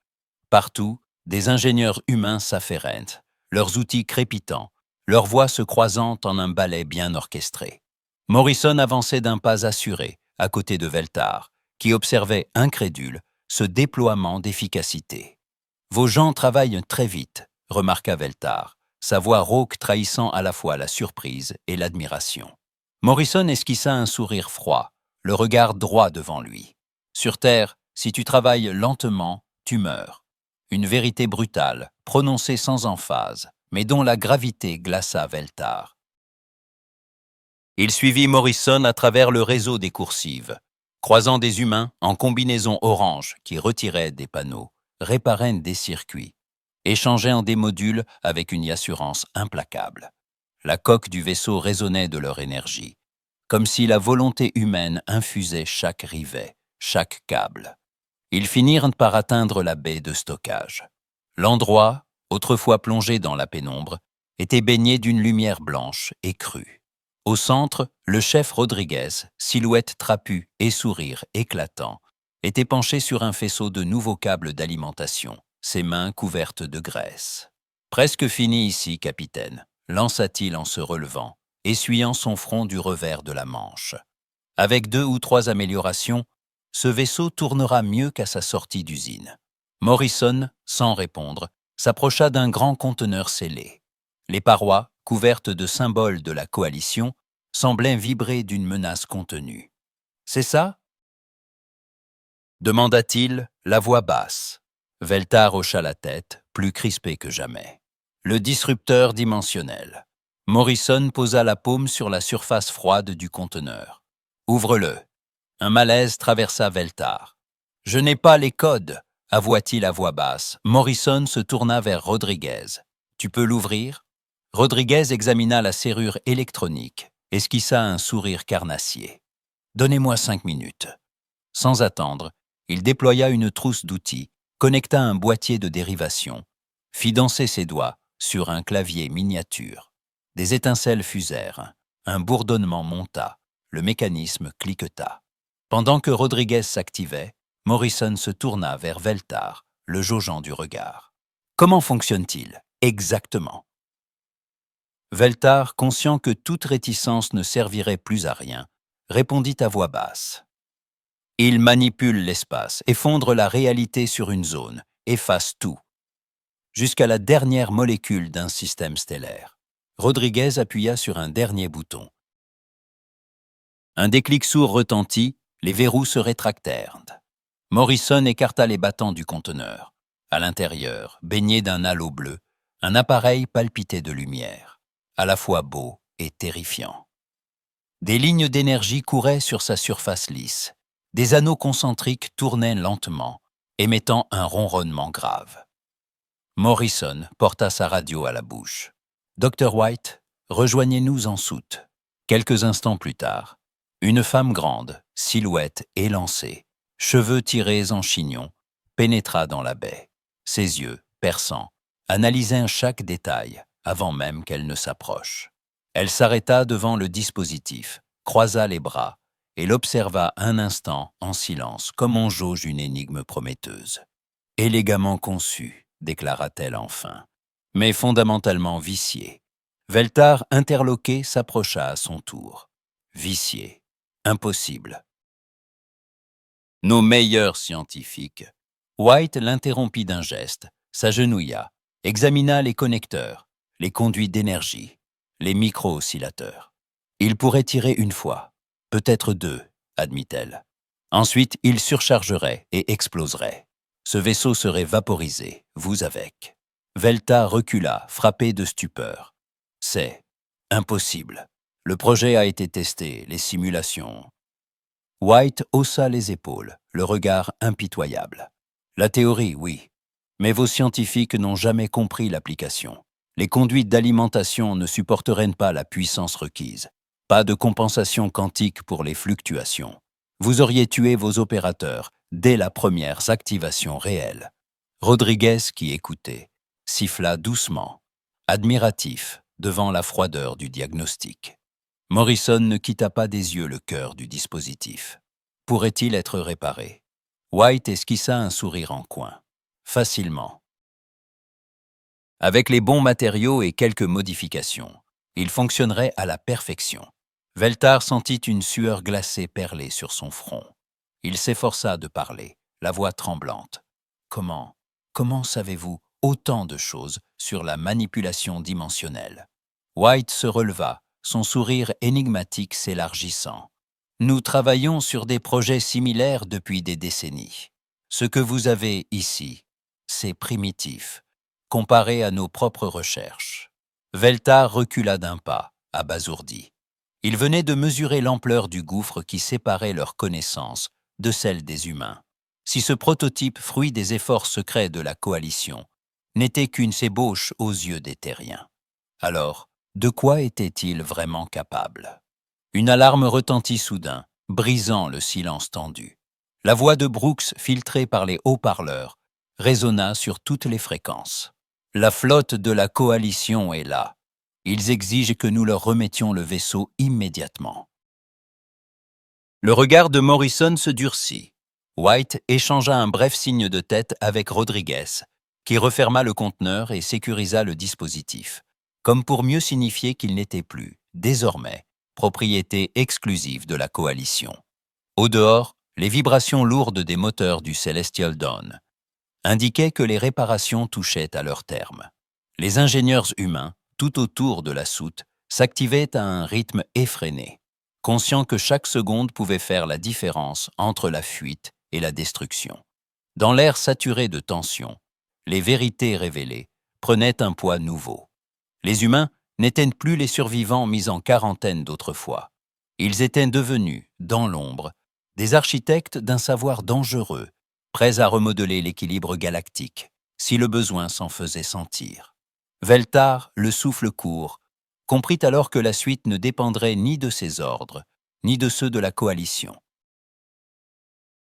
S1: Partout, des ingénieurs humains s'affairentent, leurs outils crépitants, leurs voix se croisant en un ballet bien orchestré. Morrison avançait d'un pas assuré, à côté de Veltar, qui observait incrédule ce déploiement d'efficacité. « Vos gens travaillent très vite », remarqua Veltar, sa voix rauque trahissant à la fois la surprise et l'admiration. Morrison esquissa un sourire froid, le regard droit devant lui. « Sur Terre, si tu travailles lentement, tu meurs. » Une vérité brutale, prononcée sans emphase, mais dont la gravité glaça Veltar. Il suivit Morrison à travers le réseau des coursives, croisant des humains en combinaison orange qui retiraient des panneaux, réparaient des circuits, échangeant des modules avec une assurance implacable. La coque du vaisseau résonnait de leur énergie, comme si la volonté humaine infusait chaque rivet, chaque câble. Ils finirent par atteindre la baie de stockage. L'endroit, autrefois plongé dans la pénombre, était baigné d'une lumière blanche et crue. Au centre, le chef Rodriguez, silhouette trapue et sourire éclatant, était penché sur un faisceau de nouveaux câbles d'alimentation, ses mains couvertes de graisse. « Presque fini ici, capitaine », lança-t-il en se relevant, essuyant son front du revers de la manche. « Avec 2 ou 3 améliorations, ce vaisseau tournera mieux qu'à sa sortie d'usine. » Morrison, sans répondre, s'approcha d'un grand conteneur scellé. Les parois, couvertes de symboles de la coalition, semblaient vibrer d'une menace contenue. « C'est ça ?» demanda-t-il, la voix basse. Veltar hocha la tête, plus crispé que jamais. Le disrupteur dimensionnel. Morrison posa la paume sur la surface froide du conteneur. Ouvre-le. Un malaise traversa Veltar. Je n'ai pas les codes, avoua-t-il à voix basse. Morrison se tourna vers Rodriguez. Tu peux l'ouvrir? Rodriguez examina la serrure électronique, esquissa un sourire carnassier. Donnez-moi 5 minutes. Sans attendre, il déploya une trousse d'outils, connecta un boîtier de dérivation, fit danser ses doigts sur un clavier miniature. Des étincelles fusèrent, un bourdonnement monta, le mécanisme cliqueta. Pendant que Rodriguez s'activait, Morrison se tourna vers Veltar, le jaugeant du regard. Comment fonctionne-t-il exactement? Veltar, conscient que toute réticence ne servirait plus à rien, répondit à voix basse. Il manipule l'espace, effondre la réalité sur une zone, efface tout, jusqu'à la dernière molécule d'un système stellaire. Rodriguez appuya sur un dernier bouton. Un déclic sourd retentit, les verrous se rétractèrent. Morrison écarta les battants du conteneur. À l'intérieur, baigné d'un halo bleu, un appareil palpitait de lumière, à la fois beau et terrifiant. Des lignes d'énergie couraient sur sa surface lisse. Des anneaux concentriques tournaient lentement, émettant un ronronnement grave. Morrison porta sa radio à la bouche. « Dr. White, rejoignez-nous en soute. » Quelques instants plus tard, une femme grande, silhouette élancée, cheveux tirés en chignon, pénétra dans la baie. Ses yeux, perçants, analysaient chaque détail avant même qu'elle ne s'approche. Elle s'arrêta devant le dispositif, croisa les bras et l'observa un instant en silence, comme on jauge une énigme prometteuse. « Élégamment conçu », déclara-t-elle enfin, « mais fondamentalement vicié. » Veltar, interloqué, s'approcha à son tour. Vicié. Impossible. Nos meilleurs scientifiques. White l'interrompit d'un geste, s'agenouilla, examina les connecteurs, les conduits d'énergie, les micro-oscillateurs. Il pourrait tirer une fois, peut-être 2, admit-elle. Ensuite, il surchargerait et exploserait. Ce vaisseau serait vaporisé, vous avec. Veltar recula, frappé de stupeur. C'est impossible. Le projet a été testé, les simulations. White haussa les épaules, le regard impitoyable. La théorie, oui, mais vos scientifiques n'ont jamais compris l'application. Les conduites d'alimentation ne supporteraient pas la puissance requise. Pas de compensation quantique pour les fluctuations. Vous auriez tué vos opérateurs dès la première activation réelle. Rodriguez, qui écoutait, siffla doucement, admiratif devant la froideur du diagnostic. Morrison ne quitta pas des yeux le cœur du dispositif. Pourrait-il être réparé? White esquissa un sourire en coin. Facilement. Avec les bons matériaux et quelques modifications, il fonctionnerait à la perfection. Veltar sentit une sueur glacée perler sur son front. Il s'efforça de parler, la voix tremblante. Comment savez-vous autant de choses sur la manipulation dimensionnelle? White se releva, son sourire énigmatique s'élargissant. Nous travaillons sur des projets similaires depuis des décennies. Ce que vous avez ici, c'est primitif, comparé à nos propres recherches. Veltar recula d'un pas, abasourdi. Il venait de mesurer l'ampleur du gouffre qui séparait leurs connaissances de celles des humains. Si ce prototype, fruit des efforts secrets de la coalition, n'était qu'une ébauche aux yeux des terriens, alors, de quoi était-il vraiment capable? Une alarme retentit soudain, brisant le silence tendu. La voix de Brooks, filtrée par les haut-parleurs, résonna sur toutes les fréquences. La flotte de la coalition est là. Ils exigent que nous leur remettions le vaisseau immédiatement. Le regard de Morrison se durcit. White échangea un bref signe de tête avec Rodriguez, qui referma le conteneur et sécurisa le dispositif, comme pour mieux signifier qu'il n'était plus, désormais, propriété exclusive de la coalition. Au dehors, les vibrations lourdes des moteurs du Celestial Dawn indiquaient que les réparations touchaient à leur terme. Les ingénieurs humains, tout autour de la soute, s'activaient à un rythme effréné, conscients que chaque seconde pouvait faire la différence entre la fuite et la destruction. Dans l'air saturé de tension, les vérités révélées prenait un poids nouveau. Les humains n'étaient plus les survivants mis en quarantaine d'autrefois. Ils étaient devenus, dans l'ombre, des architectes d'un savoir dangereux, prêts à remodeler l'équilibre galactique, si le besoin s'en faisait sentir. Veltar, le souffle court, comprit alors que la suite ne dépendrait ni de ses ordres, ni de ceux de la coalition.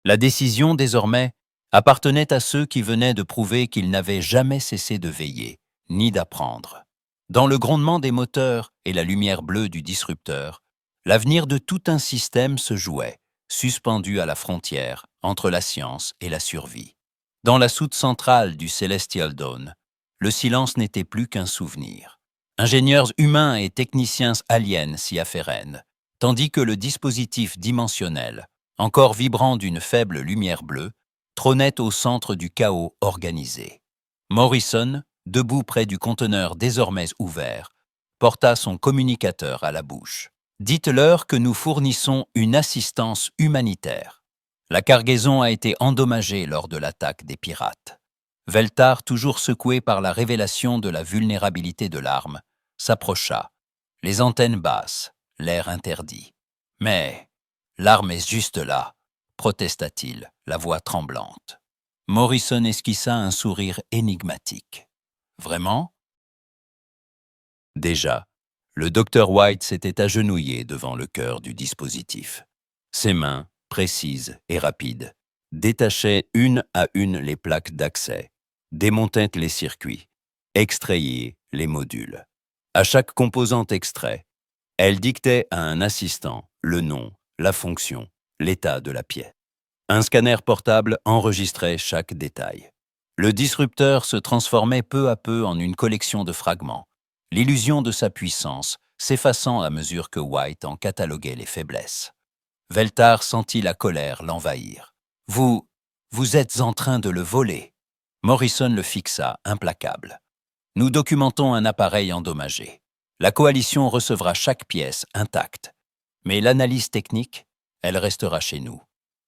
S1: La décision, désormais, appartenait à ceux qui venaient de prouver qu'ils n'avaient jamais cessé de veiller, ni d'apprendre. Dans le grondement des moteurs et la lumière bleue du disrupteur, l'avenir de tout un système se jouait, suspendu à la frontière entre la science et la survie. Dans la soute centrale du Celestial Dawn, le silence n'était plus qu'un souvenir. Ingénieurs humains et techniciens aliens s'y afférènent, tandis que le dispositif dimensionnel, encore vibrant d'une faible lumière bleue, trônait au centre du chaos organisé. Morrison, debout près du conteneur désormais ouvert, porta son communicateur à la bouche. « Dites-leur que nous fournissons une assistance humanitaire. La cargaison a été endommagée lors de l'attaque des pirates. » Veltar, toujours secoué par la révélation de la vulnérabilité de l'arme, s'approcha, les antennes basses, l'air interdit. « Mais l'arme est juste là », protesta-t-il, la voix tremblante. Morrison esquissa un sourire énigmatique. « Vraiment ?» Déjà, le docteur White s'était agenouillé devant le cœur du dispositif. Ses mains, précises et rapides, détachaient une à une les plaques d'accès, démontaient les circuits, extrayaient les modules. À chaque composante extrait, elle dictait à un assistant le nom, la fonction, l'état de la pièce. Un scanner portable enregistrait chaque détail. Le disrupteur se transformait peu à peu en une collection de fragments, l'illusion de sa puissance s'effaçant à mesure que White en cataloguait les faiblesses. Veltar sentit la colère l'envahir. « Vous êtes en train de le voler !» Morrison le fixa, implacable. « Nous documentons un appareil endommagé. La coalition recevra chaque pièce intacte. Mais l'analyse technique, elle restera chez nous. »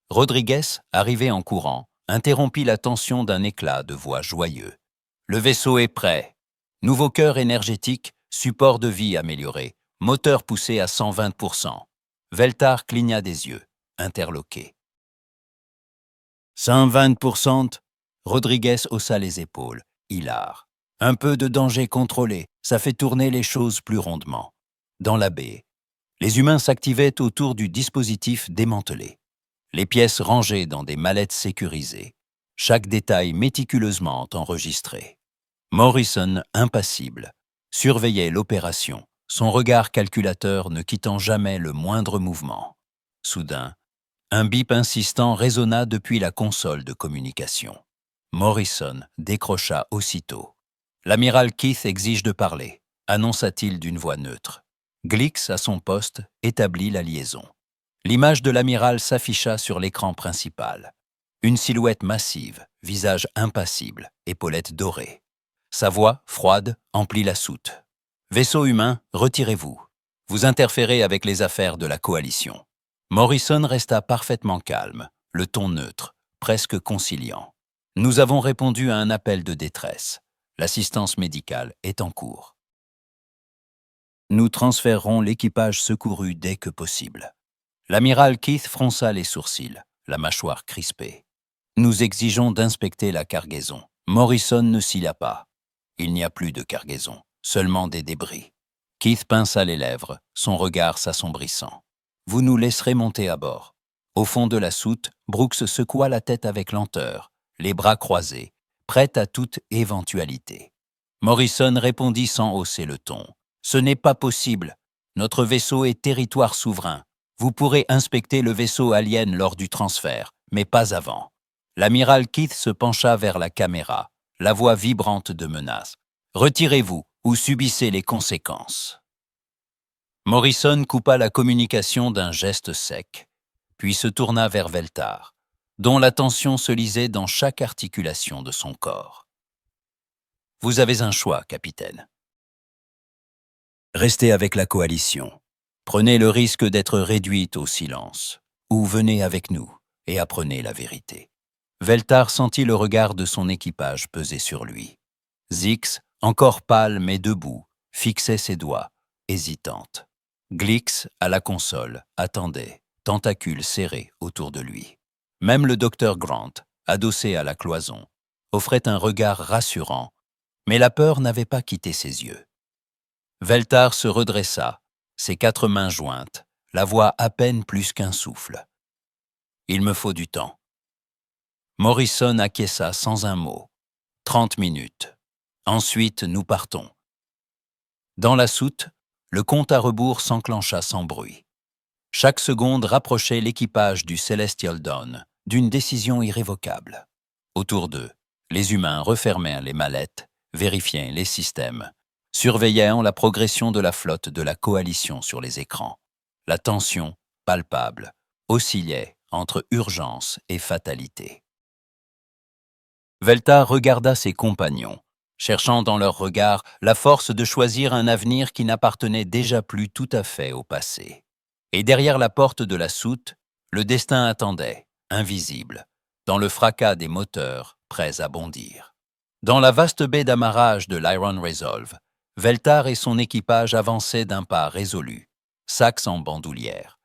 S1: Rodriguez, arrivé en courant, interrompit la tension d'un éclat de voix joyeux. « Le vaisseau est prêt. Nouveau cœur énergétique, support de vie amélioré, moteur poussé à 120%. » Veltar cligna des yeux, interloqué. « 120%? » Rodriguez haussa les épaules, hilar. « Un peu de danger contrôlé, ça fait tourner les choses plus rondement. » Dans la baie, les humains s'activaient autour du dispositif démantelé. Les pièces rangées dans des mallettes sécurisées, chaque détail méticuleusement enregistré. Morrison, impassible, surveillait l'opération, son regard calculateur ne quittant jamais le moindre mouvement. Soudain, un bip insistant résonna depuis la console de communication. Morrison décrocha aussitôt. « L'amiral Keith exige de parler », annonça-t-il d'une voix neutre. Glix, à son poste, établit la liaison. L'image de l'amiral s'afficha sur l'écran principal. Une silhouette massive, visage impassible, épaulettes dorées. Sa voix, froide, emplit la soute. « Vaisseau humain, retirez-vous. Vous interférez avec les affaires de la coalition. » Morrison resta parfaitement calme, le ton neutre, presque conciliant. « Nous avons répondu à un appel de détresse. L'assistance médicale est en cours. Nous transférerons l'équipage secouru dès que possible. » L'amiral Keith fronça les sourcils, la mâchoire crispée. « Nous exigeons d'inspecter la cargaison. » Morrison ne cilla pas. « Il n'y a plus de cargaison, seulement des débris. » Keith pinça les lèvres, son regard s'assombrissant. « Vous nous laisserez monter à bord. » Au fond de la soute, Brooks secoua la tête avec lenteur, les bras croisés, prêt à toute éventualité. Morrison répondit sans hausser le ton. « Ce n'est pas possible. Notre vaisseau est territoire souverain. Vous pourrez inspecter le vaisseau alien lors du transfert, mais pas avant. » L'amiral Keith se pencha vers la caméra, la voix vibrante de menace. « Retirez-vous ou subissez les conséquences. » Morrison coupa la communication d'un geste sec, puis se tourna vers Veltar, dont la tension se lisait dans chaque articulation de son corps. « Vous avez un choix, capitaine. Restez avec la coalition. Prenez le risque d'être réduite au silence, ou venez avec nous et apprenez la vérité. » Veltar sentit le regard de son équipage peser sur lui. Zix, encore pâle mais debout, fixait ses doigts, hésitante. Glix, à la console, attendait, tentacules serrés autour de lui. Même le docteur Grant, adossé à la cloison, offrait un regard rassurant, mais la peur n'avait pas quitté ses yeux. Veltar se redressa, ses 4 mains jointes, la voix à peine plus qu'un souffle. « Il me faut du temps. » Morrison acquiesça sans un mot. 30 minutes. Ensuite, nous partons. Dans la soute, le compte à rebours s'enclencha sans bruit. Chaque seconde rapprochait l'équipage du Celestial Dawn d'une décision irrévocable. Autour d'eux, les humains refermèrent les mallettes, vérifiaient les systèmes, surveillant la progression de la flotte de la coalition sur les écrans. La tension, palpable, oscillait entre urgence et fatalité. Veltar regarda ses compagnons, cherchant dans leur regard la force de choisir un avenir qui n'appartenait déjà plus tout à fait au passé. Et derrière la porte de la soute, le destin attendait, invisible, dans le fracas des moteurs, prêts à bondir. Dans la vaste baie d'amarrage de l'Iron Resolve, Veltar et son équipage avançaient d'un pas résolu, sacs en bandoulière,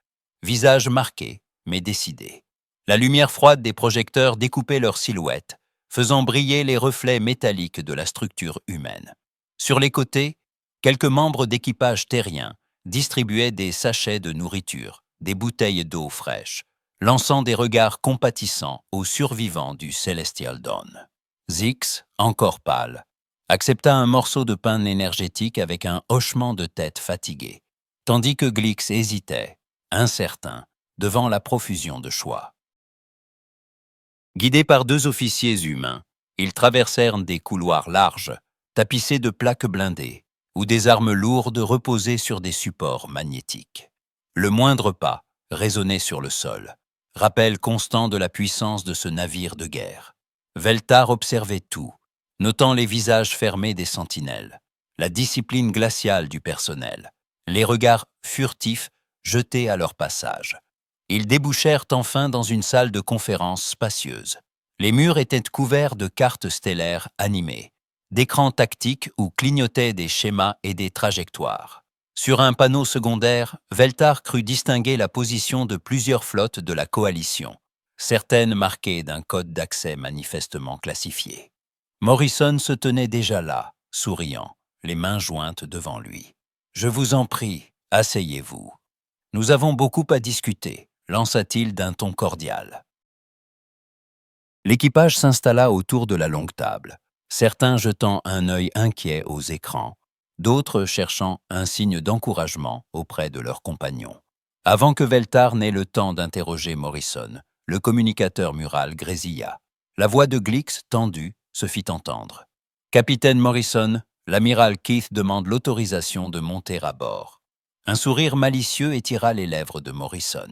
S1: visage marqué, mais décidé. La lumière froide des projecteurs découpait leurs silhouettes, faisant briller les reflets métalliques de la structure humaine. Sur les côtés, quelques membres d'équipage terrien distribuaient des sachets de nourriture, des bouteilles d'eau fraîche, lançant des regards compatissants aux survivants du Celestial Dawn. Zix, encore pâle, accepta un morceau de pain énergétique avec un hochement de tête fatigué, tandis que Glix hésitait, incertain, devant la profusion de choix. Guidés par 2 officiers humains, ils traversèrent des couloirs larges, tapissés de plaques blindées, où des armes lourdes reposaient sur des supports magnétiques. Le moindre pas résonnait sur le sol, rappel constant de la puissance de ce navire de guerre. Veltar observait tout, notant les visages fermés des sentinelles, la discipline glaciale du personnel, les regards furtifs jetés à leur passage. Ils débouchèrent enfin dans une salle de conférence spacieuse. Les murs étaient couverts de cartes stellaires animées, d'écrans tactiques où clignotaient des schémas et des trajectoires. Sur un panneau secondaire, Veltar crut distinguer la position de plusieurs flottes de la coalition, certaines marquées d'un code d'accès manifestement classifié. Morrison se tenait déjà là, souriant, les mains jointes devant lui. « Je vous en prie, asseyez-vous. Nous avons beaucoup à discuter, » lança-t-il d'un ton cordial. L'équipage s'installa autour de la longue table, certains jetant un œil inquiet aux écrans, d'autres cherchant un signe d'encouragement auprès de leurs compagnons. Avant que Veltar n'ait le temps d'interroger Morrison, le communicateur mural grésilla. La voix de Glix, tendue, se fit entendre. « Capitaine Morrison, l'amiral Keith demande l'autorisation de monter à bord. » Un sourire malicieux étira les lèvres de Morrison.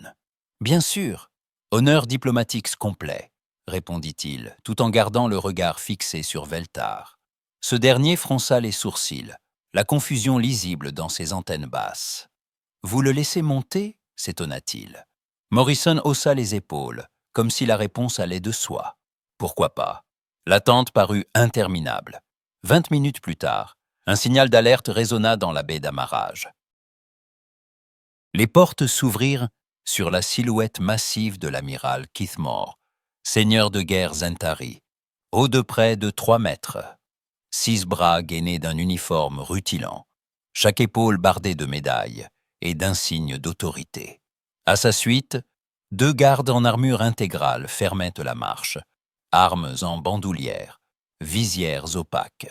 S1: « Bien sûr, honneur diplomatique complet, » répondit-il, tout en gardant le regard fixé sur Veltar. Ce dernier fronça les sourcils, la confusion lisible dans ses antennes basses. « Vous le laissez monter ?» s'étonna-t-il. Morrison haussa les épaules, comme si la réponse allait de soi. Pourquoi pas? L'attente parut interminable. 20 minutes plus tard, un signal d'alerte résonna dans la baie d'amarrage. Les portes s'ouvrirent sur la silhouette massive de l'amiral Keithmore, seigneur de guerre Zentari, haut de près de 3 mètres, 6 bras gainés d'un uniforme rutilant, chaque épaule bardée de médailles et d'insignes d'autorité. À sa suite, 2 gardes en armure intégrale fermaient la marche, armes en bandoulière, visières opaques.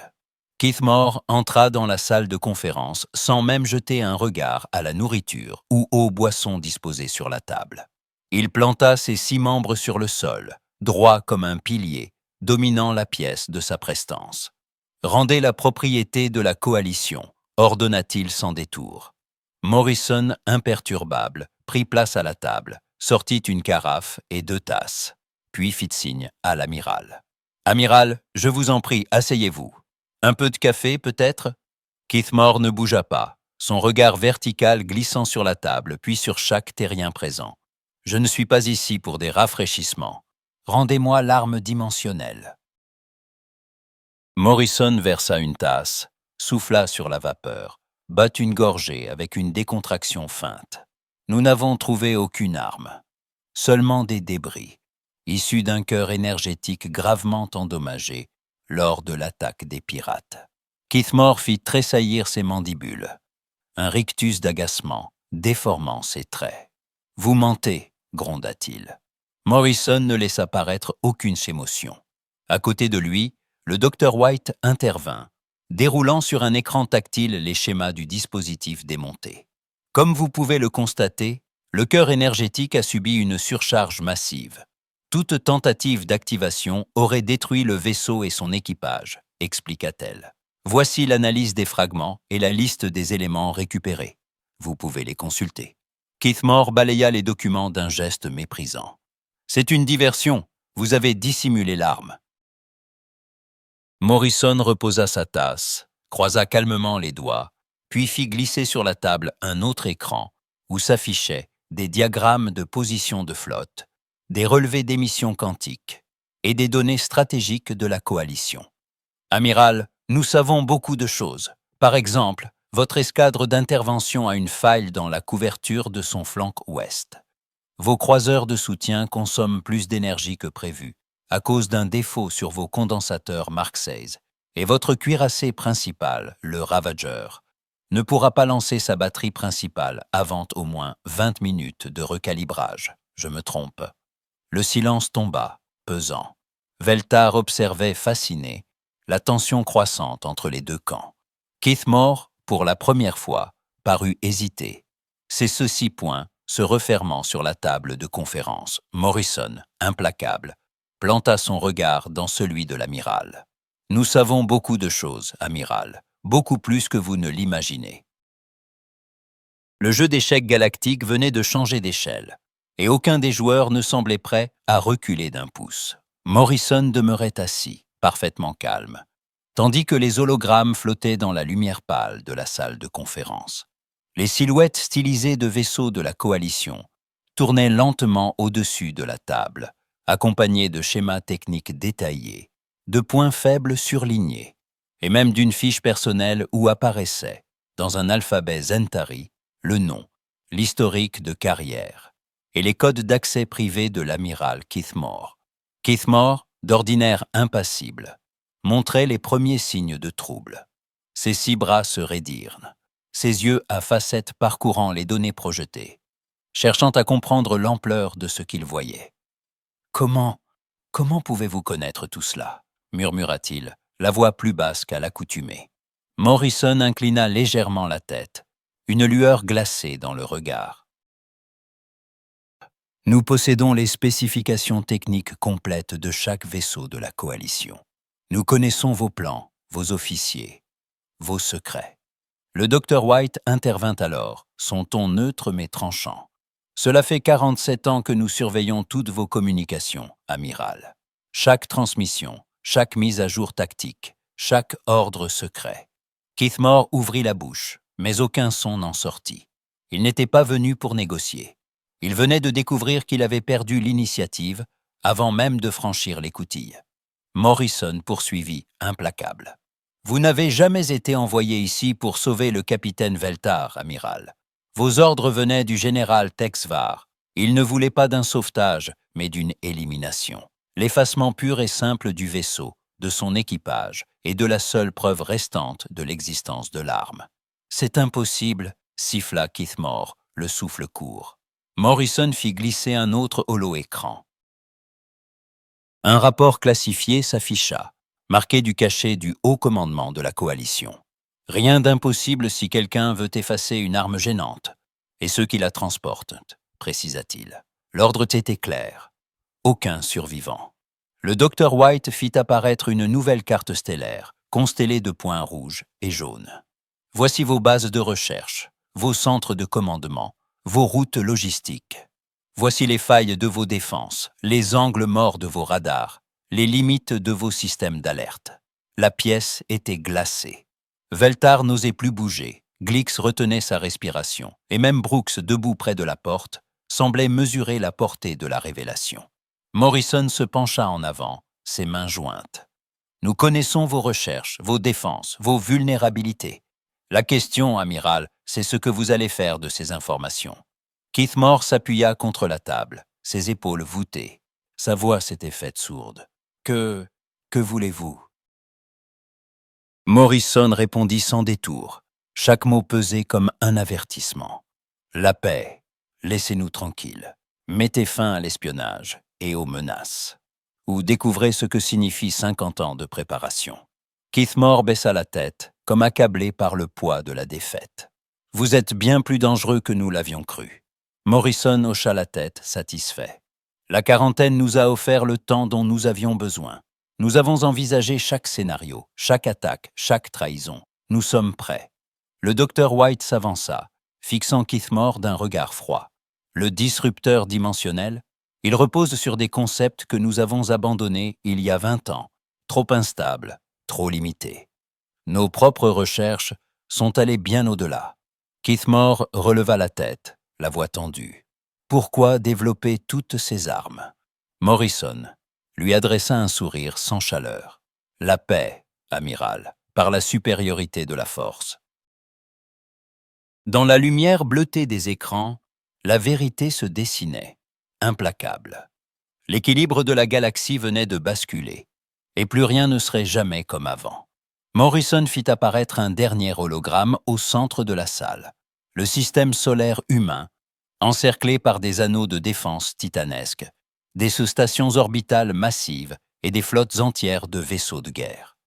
S1: Keithmore entra dans la salle de conférence sans même jeter un regard à la nourriture ou aux boissons disposées sur la table. Il planta ses 6 membres sur le sol, droit comme un pilier, dominant la pièce de sa prestance. « Rendez la propriété de la coalition », ordonna-t-il sans détour. Morrison, imperturbable, prit place à la table, sortit une carafe et 2 tasses, puis fit signe à l'amiral. « Amiral, je vous en prie, asseyez-vous. Un peu de café, peut-être » Keithmore ne bougea pas, son regard vertical glissant sur la table, puis sur chaque terrien présent. « Je ne suis pas ici pour des rafraîchissements. Rendez-moi l'arme dimensionnelle. » Morrison versa une tasse, souffla sur la vapeur, bat une gorgée avec une décontraction feinte. Nous n'avons trouvé aucune arme, seulement des débris, issus d'un cœur énergétique gravement endommagé lors de l'attaque des pirates. Keithmore fit tressaillir ses mandibules, un rictus d'agacement déformant ses traits. « Vous mentez », gronda-t-il. Morrison ne laissa paraître aucune émotion. À côté de lui, le docteur White intervint, déroulant sur un écran tactile les schémas du dispositif démonté. Comme vous pouvez le constater, le cœur énergétique a subi une surcharge massive. Toute tentative d'activation aurait détruit le vaisseau et son équipage, expliqua-t-elle. Voici l'analyse des fragments et la liste des éléments récupérés. Vous pouvez les consulter. Keithmore balaya les documents d'un geste méprisant. C'est une diversion. Vous avez dissimulé l'arme. Morrison reposa sa tasse, croisa calmement les doigts, puis fit glisser sur la table un autre écran où s'affichaient des diagrammes de position de flotte, des relevés d'émissions quantiques et des données stratégiques de la coalition. Amiral, nous savons beaucoup de choses. Par exemple, votre escadre d'intervention a une faille dans la couverture de son flanc ouest. Vos croiseurs de soutien consomment plus d'énergie que prévu à cause d'un défaut sur vos condensateurs Mark XVI, et votre cuirassé principal, le Ravager, ne pourra pas lancer sa batterie principale avant au moins 20 minutes de recalibrage. Je me trompe. Le silence tomba, pesant. Veltar observait fasciné la tension croissante entre les deux camps. Keithmore, pour la première fois, parut hésiter. Ses ceux-ci points se refermant sur la table de conférence. Morrison, implacable, planta son regard dans celui de l'amiral. « Nous savons beaucoup de choses, amiral, beaucoup plus que vous ne l'imaginez. » Le jeu d'échecs galactique venait de changer d'échelle, et aucun des joueurs ne semblait prêt à reculer d'un pouce. Morrison demeurait assis, parfaitement calme, tandis que les hologrammes flottaient dans la lumière pâle de la salle de conférence. Les silhouettes stylisées de vaisseaux de la coalition tournaient lentement au-dessus de la table, accompagnées de schémas techniques détaillés, de points faibles surlignés, et même d'une fiche personnelle où apparaissait, dans un alphabet Zentari, le nom, l'historique de carrière, et les codes d'accès privés de l'amiral Keithmore. Keithmore, d'ordinaire impassible, montrait les premiers signes de trouble. Ses 6 bras se raidirent, ses yeux à facettes parcourant les données projetées, cherchant à comprendre l'ampleur de ce qu'il voyait. « Comment pouvez-vous connaître tout cela ?» murmura-t-il, la voix plus basse qu'à l'accoutumée. Morrison inclina légèrement la tête, une lueur glacée dans le regard. « Nous possédons les spécifications techniques complètes de chaque vaisseau de la coalition. Nous connaissons vos plans, vos officiers, vos secrets. » Le docteur White intervint alors, son ton neutre mais tranchant. « Cela fait 47 ans que nous surveillons toutes vos communications, amiral. Chaque transmission, chaque mise à jour tactique, chaque ordre secret. » Keithmore ouvrit la bouche, mais aucun son n'en sortit. Il n'était pas venu pour négocier. Il venait de découvrir qu'il avait perdu l'initiative avant même de franchir l'écoutille. Morrison poursuivit, implacable. « Vous n'avez jamais été envoyé ici pour sauver le capitaine Veltar, amiral. Vos ordres venaient du général Texvar. Il ne voulait pas d'un sauvetage, mais d'une élimination. L'effacement pur et simple du vaisseau, de son équipage et de la seule preuve restante de l'existence de l'arme. C'est impossible, siffla Keithmore, le souffle court. Morrison fit glisser un autre holo-écran. Un rapport classifié s'afficha, marqué du cachet du haut commandement de la coalition. Rien d'impossible si quelqu'un veut effacer une arme gênante, et ceux qui la transportent, précisa-t-il. L'ordre était clair. Aucun survivant. Le docteur White fit apparaître une nouvelle carte stellaire, constellée de points rouges et jaunes. Voici vos bases de recherche, vos centres de commandement, vos routes logistiques. Voici les failles de vos défenses, les angles morts de vos radars, les limites de vos systèmes d'alerte. La pièce était glacée. Veltar n'osait plus bouger, Glix retenait sa respiration, et même Brooks, debout près de la porte, semblait mesurer la portée de la révélation. Morrison se pencha en avant, ses mains jointes. Nous connaissons vos recherches, vos défenses, vos vulnérabilités. La question, amiral, c'est ce que vous allez faire de ces informations. Keithmore s'appuya contre la table, ses épaules voûtées. Sa voix s'était faite sourde. Que voulez-vous? Morrison répondit sans détour. Chaque mot pesait comme un avertissement. La paix. Laissez-nous tranquilles. Mettez fin à l'espionnage et aux menaces. Ou découvrez ce que signifie 50 ans de préparation. Keithmore baissa la tête, comme accablé par le poids de la défaite. Vous êtes bien plus dangereux que nous l'avions cru. Morrison hocha la tête, satisfait. La quarantaine nous a offert le temps dont nous avions besoin. Nous avons envisagé chaque scénario, chaque attaque, chaque trahison. Nous sommes prêts. Le docteur White s'avança, fixant Keithmore d'un regard froid. Le disrupteur dimensionnel, il repose sur des concepts que nous avons abandonnés il y a 20 ans, trop instables, trop limités. Nos propres recherches sont allées bien au-delà. Keithmore releva la tête, la voix tendue. Pourquoi développer toutes ces armes? Morrison lui adressa un sourire sans chaleur. La paix, amiral, par la supériorité de la force. Dans la lumière bleutée des écrans, la vérité se dessinait, implacable. L'équilibre de la galaxie venait de basculer, et plus rien ne serait jamais comme avant. Morrison fit apparaître un dernier hologramme au centre de la salle, le système solaire humain, encerclé par des anneaux de défense titanesques, des sous-stations orbitales massives et des flottes entières de vaisseaux de guerre.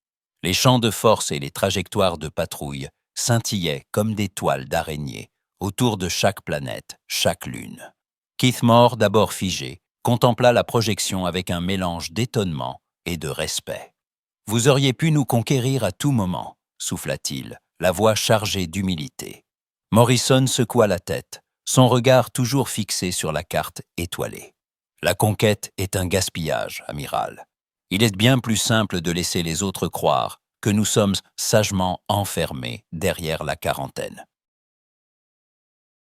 S1: Les champs de force et les trajectoires de patrouille scintillaient comme des toiles d'araignée autour de chaque planète, chaque lune. Keithmore, d'abord figé, contempla la projection avec un mélange d'étonnement et de respect. « Vous auriez pu nous conquérir à tout moment », souffla-t-il, la voix chargée d'humilité. Morrison secoua la tête, son regard toujours fixé sur la carte étoilée. « La conquête est un gaspillage, amiral. Il est bien plus simple de laisser les autres croire que nous sommes sagement enfermés derrière la quarantaine. »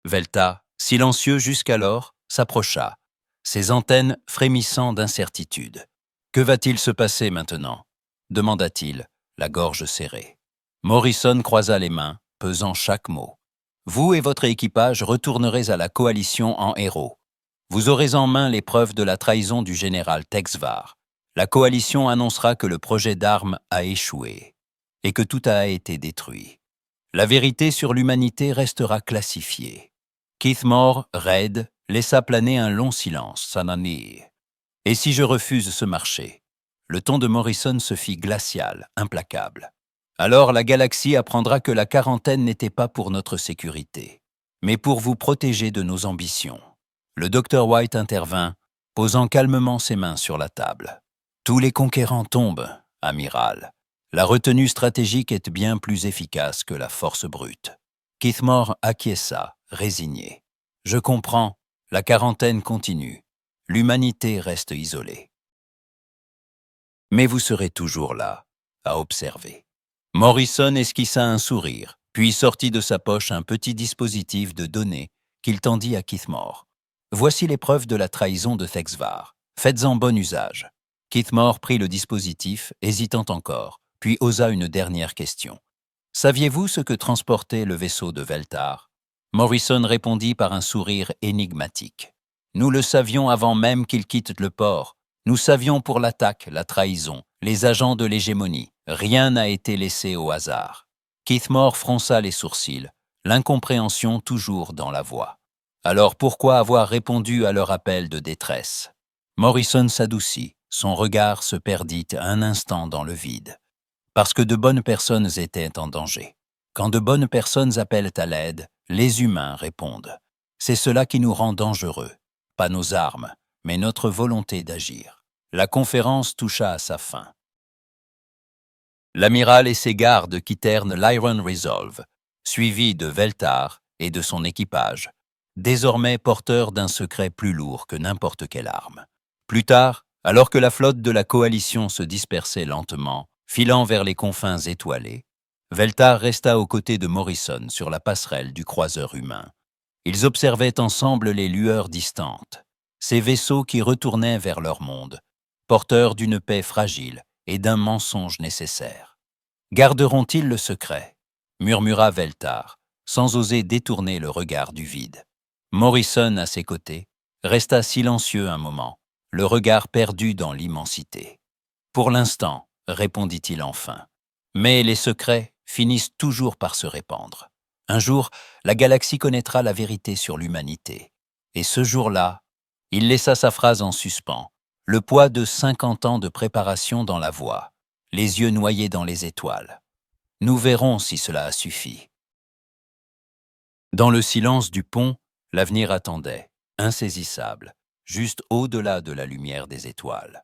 S1: Velta, silencieux jusqu'alors, s'approcha, ses antennes frémissant d'incertitude. « Que va-t-il se passer maintenant ?» demanda-t-il, la gorge serrée. Morrison croisa les mains, pesant chaque mot. « Vous et votre équipage retournerez à la coalition en héros. Vous aurez en main les preuves de la trahison du général Texvar. La coalition annoncera que le projet d'armes a échoué et que tout a été détruit. La vérité sur l'humanité restera classifiée. » Keithmore, raide, laissa planer un long silence, Sanani. « Et si je refuse ce marché ?» Le ton de Morrison se fit glacial, implacable. « Alors la galaxie apprendra que la quarantaine n'était pas pour notre sécurité, mais pour vous protéger de nos ambitions. » Le docteur White intervint, posant calmement ses mains sur la table. « Tous les conquérants tombent, amiral. La retenue stratégique est bien plus efficace que la force brute. » Keithmore acquiesça, résigné. « Je comprends, la quarantaine continue. L'humanité reste isolée. Mais vous serez toujours là, à observer. » Morrison esquissa un sourire, puis sortit de sa poche un petit dispositif de données qu'il tendit à Keithmore. « Voici les preuves de la trahison de Texvar. Faites-en bon usage. » Keithmore prit le dispositif, hésitant encore, puis osa une dernière question. « Saviez-vous ce que transportait le vaisseau de Veltar ?» Morrison répondit par un sourire énigmatique. « Nous le savions avant même qu'il quitte le port. Nous savions pour l'attaque, la trahison, les agents de l'hégémonie. Rien n'a été laissé au hasard. » Keithmore fronça les sourcils, l'incompréhension toujours dans la voix. « Alors pourquoi avoir répondu à leur appel de détresse ?» Morrison s'adoucit, son regard se perdit un instant dans le vide. « Parce que de bonnes personnes étaient en danger. Quand de bonnes personnes appellent à l'aide, les humains répondent. C'est cela qui nous rend dangereux. Pas nos armes, mais notre volonté d'agir. » La conférence toucha à sa fin. L'amiral et ses gardes quittèrent l'Iron Resolve, suivis de Veltar et de son équipage, désormais porteurs d'un secret plus lourd que n'importe quelle arme. Plus tard, alors que la flotte de la coalition se dispersait lentement, filant vers les confins étoilés, Veltar resta aux côtés de Morrison sur la passerelle du croiseur humain. Ils observaient ensemble les lueurs distantes, ces vaisseaux qui retournaient vers leur monde, porteurs d'une paix fragile et d'un mensonge nécessaire. Garderont-ils le secret? Murmura Veltar, sans oser détourner le regard du vide. Morrison, à ses côtés, resta silencieux un moment, le regard perdu dans l'immensité. Pour l'instant, répondit-il enfin. Mais les secrets finissent toujours par se répandre. Un jour, la galaxie connaîtra la vérité sur l'humanité. Et ce jour-là, il laissa sa phrase en suspens, le poids de 50 ans de préparation dans la voie, les yeux noyés dans les étoiles. Nous verrons si cela a suffi. Dans le silence du pont, l'avenir attendait, insaisissable, juste au-delà de la lumière des étoiles.